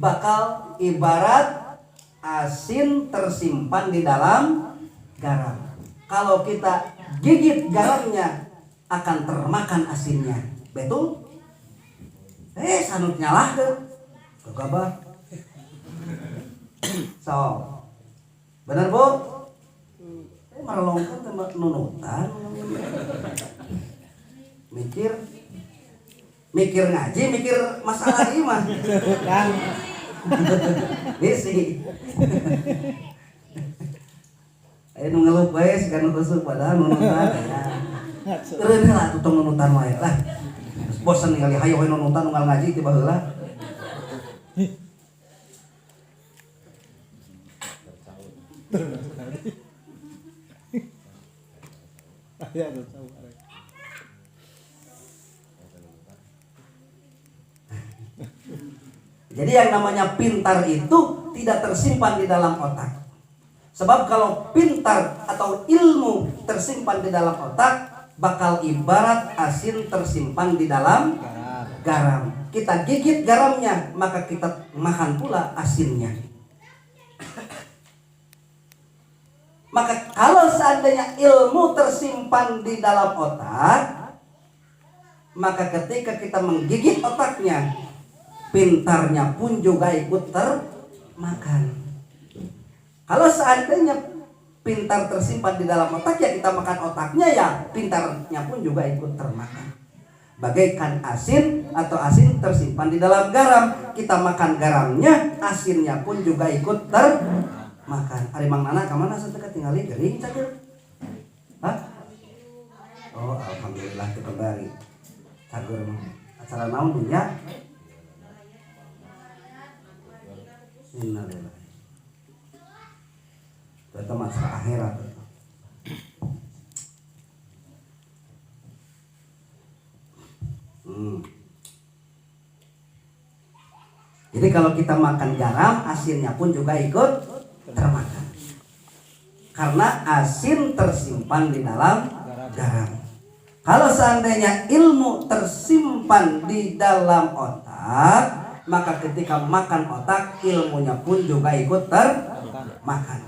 bakal ibarat asin tersimpan di dalam garam. Kalau kita gigit garamnya, akan termakan asinnya. Betul? Sanut nyalah ke gagabah. So, benar bu? Maralongkan tembak nunutan. Mikir ngaji, mikir masalah ieu mah. Kan. Bisi. Ayo nu ngeluh bae sigan kusuk padahal nunutan. Teureun heula tutong nunutan wae lah. Bosan ningali hayo we nunutan unggal ngaji ti baheula. Jadi yang namanya pintar itu tidak tersimpan di dalam otak. Sebab kalau pintar atau ilmu tersimpan di dalam otak, bakal ibarat asin tersimpan di dalam garam. Kita gigit garamnya, maka kita makan pula asinnya. Maka kalau seandainya ilmu tersimpan di dalam otak, maka ketika kita menggigit otaknya, pintarnya pun juga ikut termakan. Kalau seandainya pintar tersimpan di dalam otak, ya kita makan otaknya, ya pintarnya pun juga ikut termakan. Bagaikan asin atau asin tersimpan di dalam garam, kita makan garamnya, asinnya pun juga ikut termakan. Ari Mang Nana kamana satekat tingali gering cager? Hah? Oh alhamdulillah teu kembali. Cager mah acara naon dunya? Innalillahi. Itu masalah akhirat. Jadi kalau kita makan garam, asinnya pun juga ikut termakan. Karena asin tersimpan di dalam garam. Kalau seandainya ilmu tersimpan di dalam otak, maka ketika makan otak, ilmunya pun juga ikut termakan.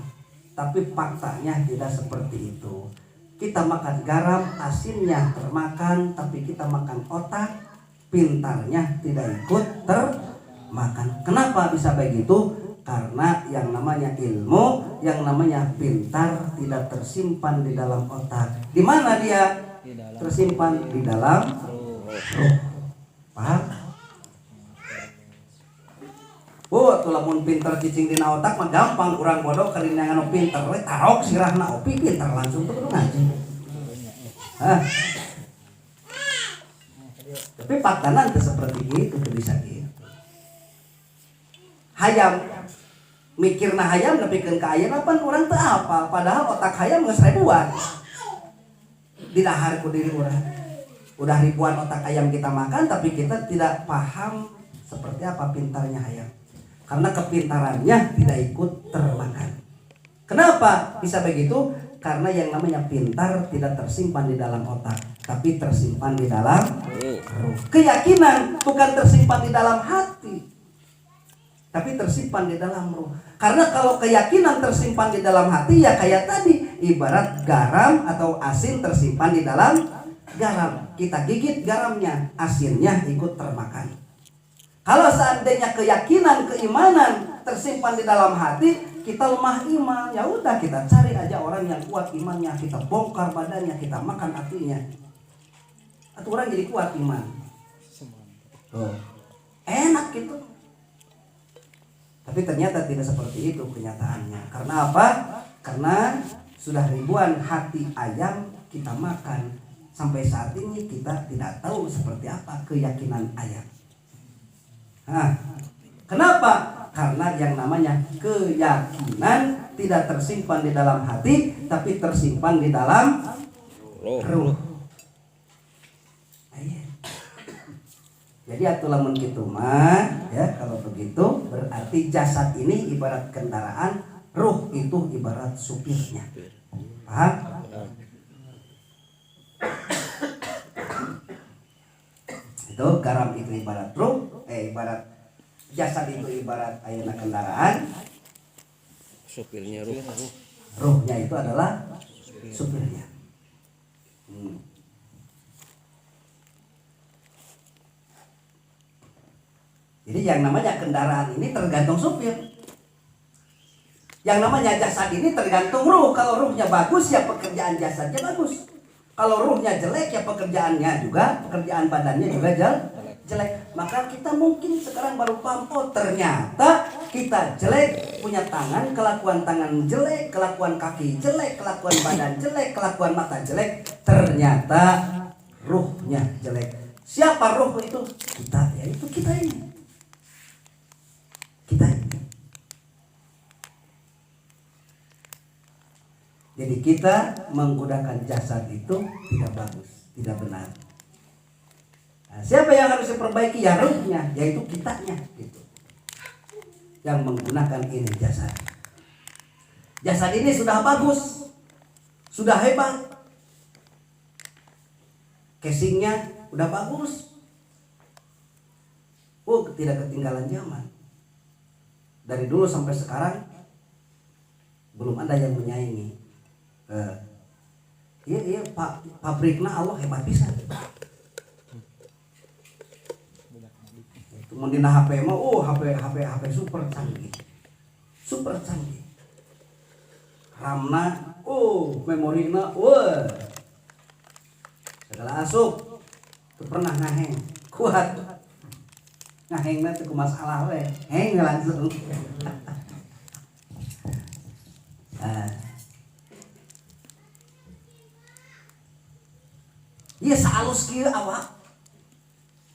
Tapi faktanya tidak seperti itu. Kita makan garam, asinnya termakan, tapi kita makan otak, pintarnya tidak ikut termakan. Kenapa bisa begitu? Karena yang namanya ilmu, yang namanya pintar tidak tersimpan di dalam otak. Di mana dia? tersimpan di dalam ruh. Paham? Tuh lamun pinter cicing dina otak mah gampang, urang bodoh kelinangan anu pinter we tarok sirahna opi pinter langsung tuh kudu ngaji. Hah? Tapi fakta teu seperti itu, teu bisa gitu. Hayam mikirna hayam nepikeun ka ayeuna pan urang teu apal, padahal otak hayam geus ribuan. Di dahar ku diri urang. Udah ribuan otak ayam kita makan tapi kita tidak paham seperti apa pintarnya hayam. Karena kepintarannya tidak ikut termakan. Kenapa bisa begitu? Karena yang namanya pintar tidak tersimpan di dalam otak, tapi tersimpan di dalam ruh. Keyakinan bukan tersimpan di dalam hati, tapi tersimpan di dalam ruh. Karena kalau keyakinan tersimpan di dalam hati, ya kayak tadi, ibarat garam atau asin tersimpan di dalam garam. Kita gigit garamnya, asinnya ikut termakan. Kalau seandainya keyakinan, keimanan tersimpan di dalam hati, kita lemah iman, ya udah kita cari aja orang yang kuat imannya, kita bongkar badannya, kita makan hatinya. Atau orang jadi kuat iman. Tuh. Enak gitu. Tapi ternyata tidak seperti itu kenyataannya. Karena apa? Karena sudah ribuan hati ayam kita makan. Sampai saat ini kita tidak tahu seperti apa keyakinan ayam. Nah, kenapa? Karena yang namanya keyakinan tidak tersimpan di dalam hati, tapi tersimpan di dalam ruh. Jadi atuh lamun kitu mah, ya kalau begitu berarti jasad ini ibarat kendaraan, ruh itu ibarat supirnya. Paham? Itu garam itu ibarat ruh, ibarat jasad itu ibarat ayeuna kendaraan, supirnya ruh. Ruhnya itu adalah supirnya. Jadi yang namanya kendaraan ini tergantung supir. Yang namanya jasad ini tergantung ruh. Kalau ruhnya bagus ya pekerjaan jasadnya bagus. Kalau ruhnya jelek ya pekerjaannya juga, pekerjaan badannya juga jelek. Maka kita mungkin sekarang baru paham, oh ternyata kita jelek, punya tangan, kelakuan tangan jelek, kelakuan kaki jelek, kelakuan badan jelek, kelakuan mata jelek. Ternyata ruhnya jelek. Siapa ruh itu? Kita, yaitu kita ini. Kita ini. Jadi kita menggunakan jasad itu tidak bagus, tidak benar. Nah, siapa yang harus diperbaiki? Ya ruhnya, yaitu kitanya gitu. Yang menggunakan ini jasad. Jasad ini sudah bagus, sudah hebat. Casingnya udah bagus. Oh, tidak ketinggalan zaman. Dari dulu sampai sekarang belum ada yang menyaingi. Iya pabriknya Allah hebat bisa. Mau dina HP mah, HP super canggih, RAM-na, memorina, segala asup, tuh pernah ngaheng, kuat, ngahengnya tuh masalah we, heng langsung. Iya sehalus kieu awak.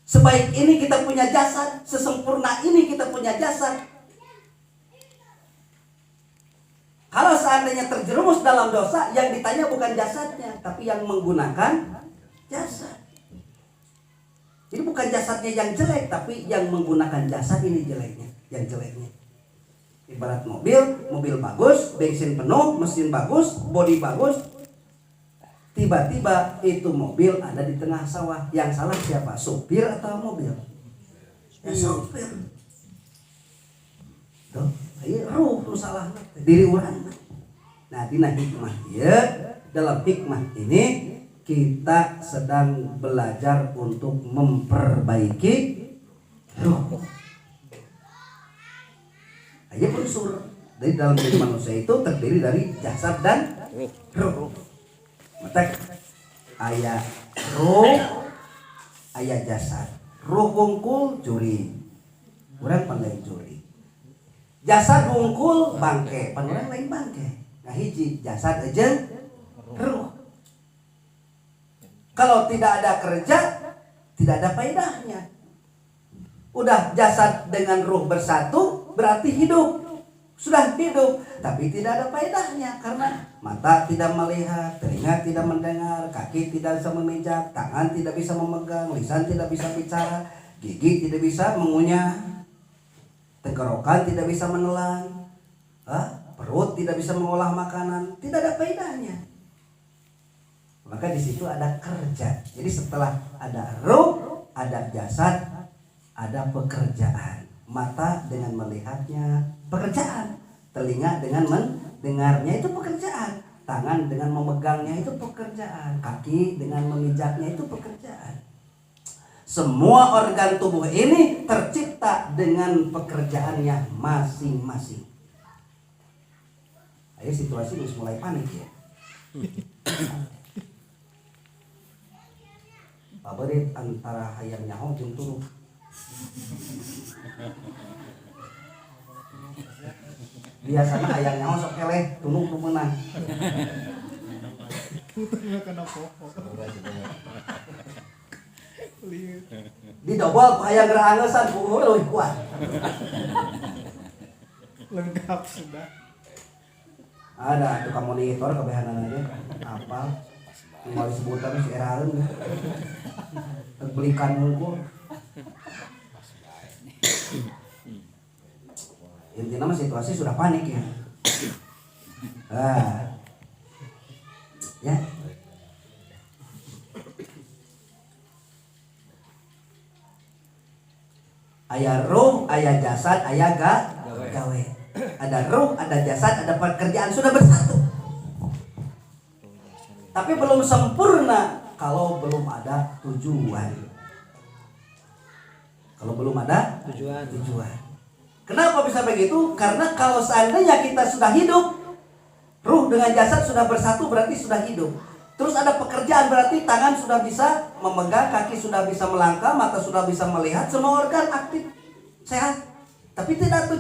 Sebaik ini kita punya jasad, sesempurna ini kita punya jasad. Kalau seandainya terjerumus dalam dosa, yang ditanya bukan jasadnya, tapi yang menggunakan jasad. Jadi bukan jasadnya yang jelek, tapi yang menggunakan jasad ini jeleknya, yang jeleknya. Ibarat mobil bagus, bensin penuh, mesin bagus, bodi bagus. Tiba-tiba itu mobil ada di tengah sawah. Yang salah siapa? Supir atau mobil? Ya supir. Tuh, ruh lu salah diri orang. Nah, dina hikmah ya, dalam hikmah ini kita sedang belajar untuk memperbaiki ruh. Ayo unsur dari dalam diri manusia itu terdiri dari jasad dan ruh. Maka aya ruh, aya jasad. Ruh wungkul juri, urang pan lain juri. Jasad wungkul bangke, pan urang lain bangke. Nah hiji jasad aja ruh. Kalau tidak ada kerja, tidak ada faedahnya. Udah jasad dengan ruh bersatu berarti hidup. Sudah hidup, tapi tidak ada faedahnya karena mata tidak melihat, telinga tidak mendengar, kaki tidak bisa memijak, tangan tidak bisa memegang, lisan tidak bisa bicara, gigi tidak bisa mengunyah, tenggorokan tidak bisa menelan, perut tidak bisa mengolah makanan, tidak ada faedahnya. Maka di situ ada kerja. Jadi setelah ada ruh, ada jasad, ada pekerjaan. Mata dengan melihatnya pekerjaan, telinga dengan mendengarnya itu pekerjaan, tangan dengan memegangnya itu pekerjaan, kaki dengan memijaknya itu pekerjaan. Semua organ tubuh ini tercipta dengan pekerjaannya masing-masing. Ayo situasi harus mulai panik ya. Paberit antara hayang nyaho jeung turu. Biasanya hayang nyaho sok keleh tunung tumeunang. Didobol ku hayang gerangesan ku leuwih kuat. Lengkap sudah. Ada tukang monitor kebehanan aja apa mau disebutan si eraheun belikan mungkul. Intinya mah situasi sudah panik ya. Ya. Aya ruh, aya jasad, aya gawe. Ada ruh, ada jasad, ada pekerjaan sudah bersatu. Tapi belum sempurna kalau belum ada tujuan. Kalau belum ada tujuan. Kenapa bisa begitu? Karena kalau seandainya kita sudah hidup, ruh dengan jasad sudah bersatu berarti sudah hidup. Terus ada pekerjaan berarti tangan sudah bisa memegang, kaki sudah bisa melangkah, mata sudah bisa melihat, semua organ aktif, sehat. Tapi tidak ada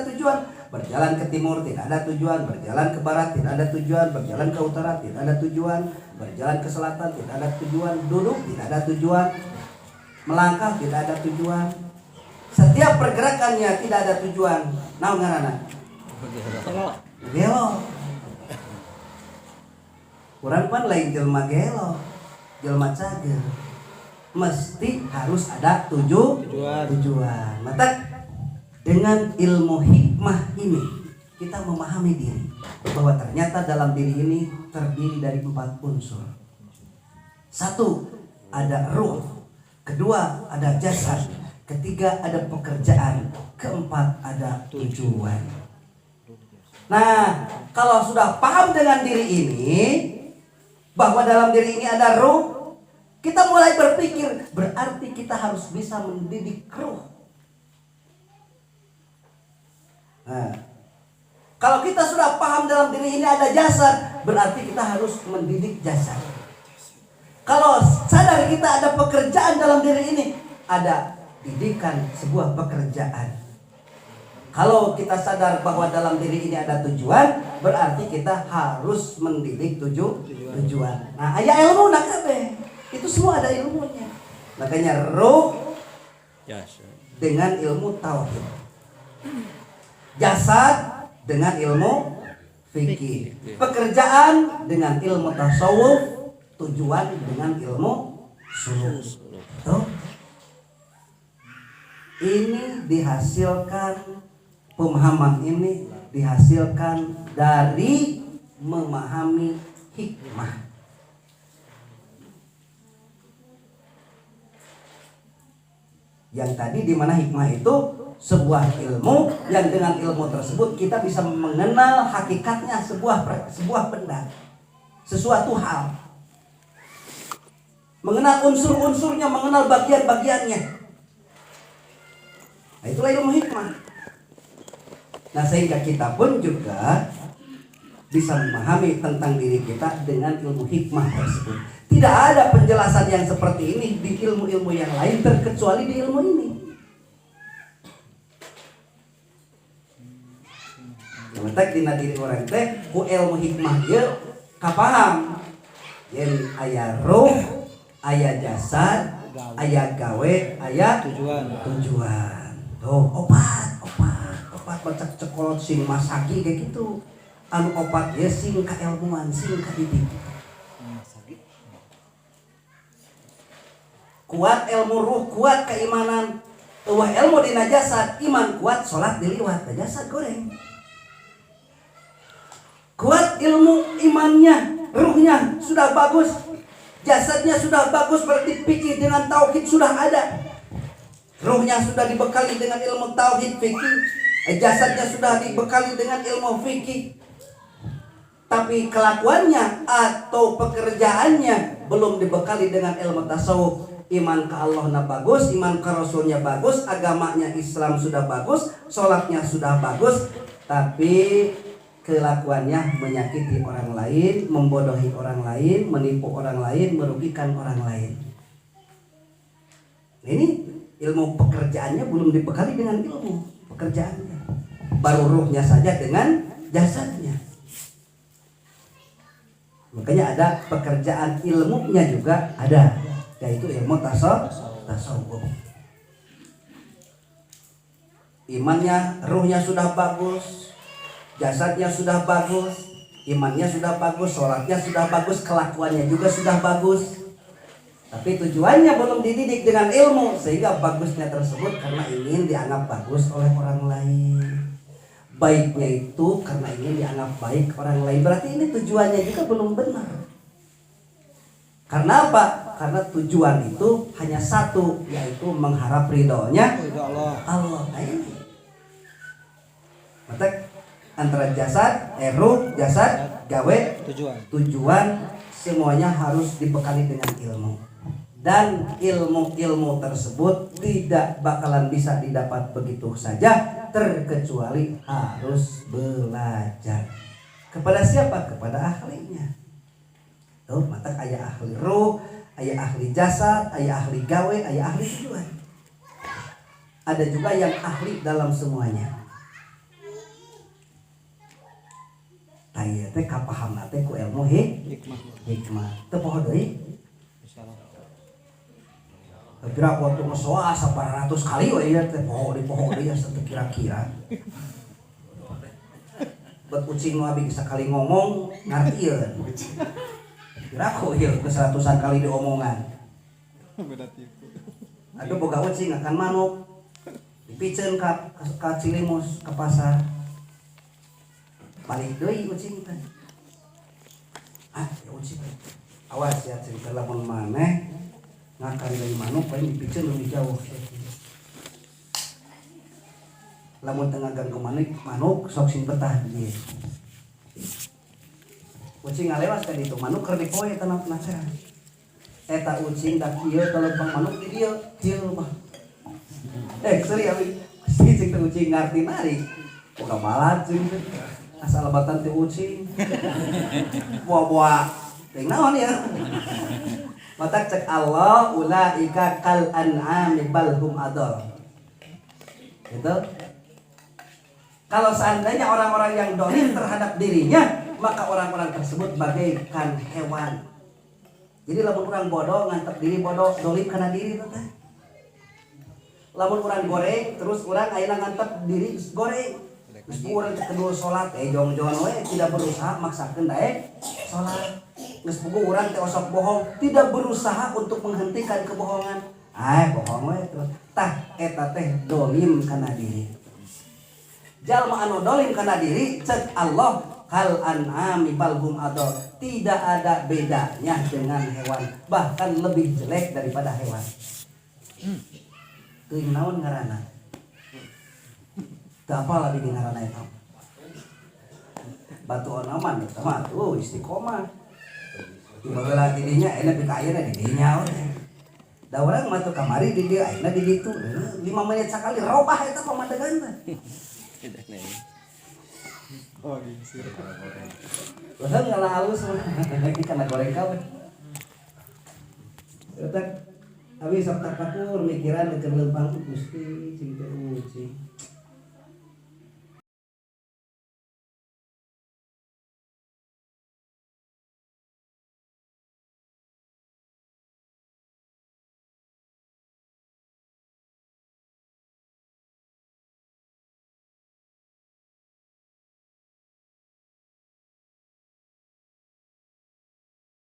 tujuan. Berjalan ke timur tidak ada tujuan, berjalan ke barat tidak ada tujuan, berjalan ke utara tidak ada tujuan, berjalan ke selatan tidak ada tujuan, duduk tidak ada tujuan, melangkah tidak ada tujuan. Setiap pergerakannya tidak ada tujuan. Naon ngaranna? Gelo. Urang pan lain jelema gelo, jelema cager. Mesti harus ada tujuan. Mata dengan ilmu hikmah ini kita memahami diri bahwa ternyata dalam diri ini terdiri dari 4 unsur. 1, ada ruh. 2, ada jasad. 3, ada pekerjaan. 4, ada tujuan. Nah, kalau sudah paham dengan diri ini bahwa dalam diri ini ada ruh, kita mulai berpikir berarti kita harus bisa mendidik ruh. Nah, kalau kita sudah paham dalam diri ini ada jasad, berarti kita harus mendidik jasad. Kalau sadar kita ada pekerjaan dalam diri ini, ada didikan sebuah pekerjaan. Kalau kita sadar bahwa dalam diri ini ada tujuan, berarti kita harus mendidik tujuan. Nah, aya ilmu nak kabeh. Itu semua ada ilmunya. Makanya ruh dengan ilmu tauhid. Jasad dengan ilmu fikih, pekerjaan dengan ilmu tasawuf, tujuan dengan ilmu suluk. Tuh. Ini dihasilkan, pemahaman ini dihasilkan dari memahami hikmah. Yang tadi di mana hikmah itu sebuah ilmu yang dengan ilmu tersebut kita bisa mengenal hakikatnya sebuah benda, sesuatu hal, mengenal unsur-unsurnya, mengenal bagian-bagiannya. Nah, itulah ilmu hikmah. Nah, sehingga kita pun juga bisa memahami tentang diri kita dengan ilmu hikmah tersebut. Tidak ada penjelasan yang seperti ini di ilmu-ilmu yang lain terkecuali di ilmu ini. Letak dina diri orang teh ku ilmu hikmah ieu kapaham yen aya ruh, aya jasad, aya gawe, aya tujuan. Tuh opat bacak cekolot sing masaki kayak gitu. Anu opat ya sing kailmuan, sing kadidik. Kuat ilmu ruh, kuat keimanan. Eueuh ilmu dina jasad, iman kuat, salat diliwat, jasad goreng. Kuat ilmu imannya, ruhnya sudah bagus, jasadnya sudah bagus, berarti fikih dengan tauhid sudah ada. Ruhnya sudah dibekali dengan ilmu tauhid fikih, jasadnya sudah dibekali dengan ilmu fikih. Tapi kelakuannya atau pekerjaannya belum dibekali dengan ilmu tasawuf. Iman ke Allahnya bagus, iman ke Rasulnya bagus, agamanya Islam sudah bagus, sholatnya sudah bagus, tapi kelakuannya menyakiti orang lain, membodohi orang lain, menipu orang lain, merugikan orang lain. Ini ilmu pekerjaannya belum dibekali dengan ilmu pekerjaannya, baru ruhnya saja dengan jasadnya. Makanya ada pekerjaan ilmunya juga ada, yaitu ilmu tasawuf. Imannya, ruhnya sudah bagus, jasadnya sudah bagus, imannya sudah bagus, sholatnya sudah bagus, kelakuannya juga sudah bagus. Tapi tujuannya belum dididik dengan ilmu, sehingga bagusnya tersebut karena ingin dianggap bagus oleh orang lain. Baiknya itu karena ingin dianggap baik orang lain. Berarti ini tujuannya juga belum benar. Karena apa? Karena tujuan itu hanya satu, yaitu mengharap ridhonya Allah. Nah ini. Maka antara jasad, ruh, jasad, gawe, tujuan semuanya harus dibekali dengan ilmu. Dan ilmu-ilmu tersebut tidak bakalan bisa didapat begitu saja, terkecuali harus belajar. Kepada siapa? Kepada ahlinya. Tuh, mata aya ahli ruh, aya ahli jasad, aya ahli gawe, aya ahli tujuan. Ada juga yang ahli dalam semuanya. Taya teh kapahamna teh ku ilmu hikmah. Teu poho deui. Kira waktu ngesoa 800 kali we ieu teh poho deui teu kira-kira. Bet ucing nu abi sakali ngomong ngartieun. Kira kok ieu geus ratusan kali diomongan. Aduh boga ucing akan manuk. Dipiceun ka Cilimus ka pasar. Balik deui ucing teh. Ya ucing. Awas ya cerita lamun maneh ngakari dari manuk paling dipiceun lebih jauh. Lamun tengah ganggu manuk sok sing betah dieu. Ucing ngalewas ka ditu manuk keur dipoe tanah penasaran. Eta ucing dak ieu telempang manuk di dieu mah. Seri abi cing teh ucing ngarti nari. Boga balat cing teh. Asal lebatan teh ucing. Buah-buah teh naon ya. Mata cek Allah ulaika kal an'ami bal hum adall. Gitu. Kalau seandainya orang-orang yang dolim terhadap dirinya, maka orang-orang tersebut bagaikan hewan. Jadi lamun orang bodoh ngantep diri bodoh, dolim kana diri teh. Lamun orang goreng terus orang ayeuna ngantep diri goreng. Geus urang kedua salat jong-jongan we tidak berusaha maksakeun daek salat. Geus puguh urang teh osok bohong, tidak berusaha untuk menghentikan kebohongan. Bohong we terus. Tah eta teh dolim kana diri. Jalma anu dolim kana diri cek Allah kal an'ami bal hum adall. Tidak ada bedanya dengan hewan, bahkan lebih jelek daripada hewan. Teuing naon ngaranna? Teu apa lagi di ngaranna eta. Batu onaman eta mah tuh istiqomah. Tiba-tiba dirinya enak pikayana di dinya we. Da urang mah teu kamari di dieu ayeuna di ditu. 5 menit sakali robah eta pamandangan teh. Oh gitu. Udah ngalah halus lagi kana goreng kabeh. Eta abi sok tapakur mikiran keur leumpang ku Gusti cing teh ucing.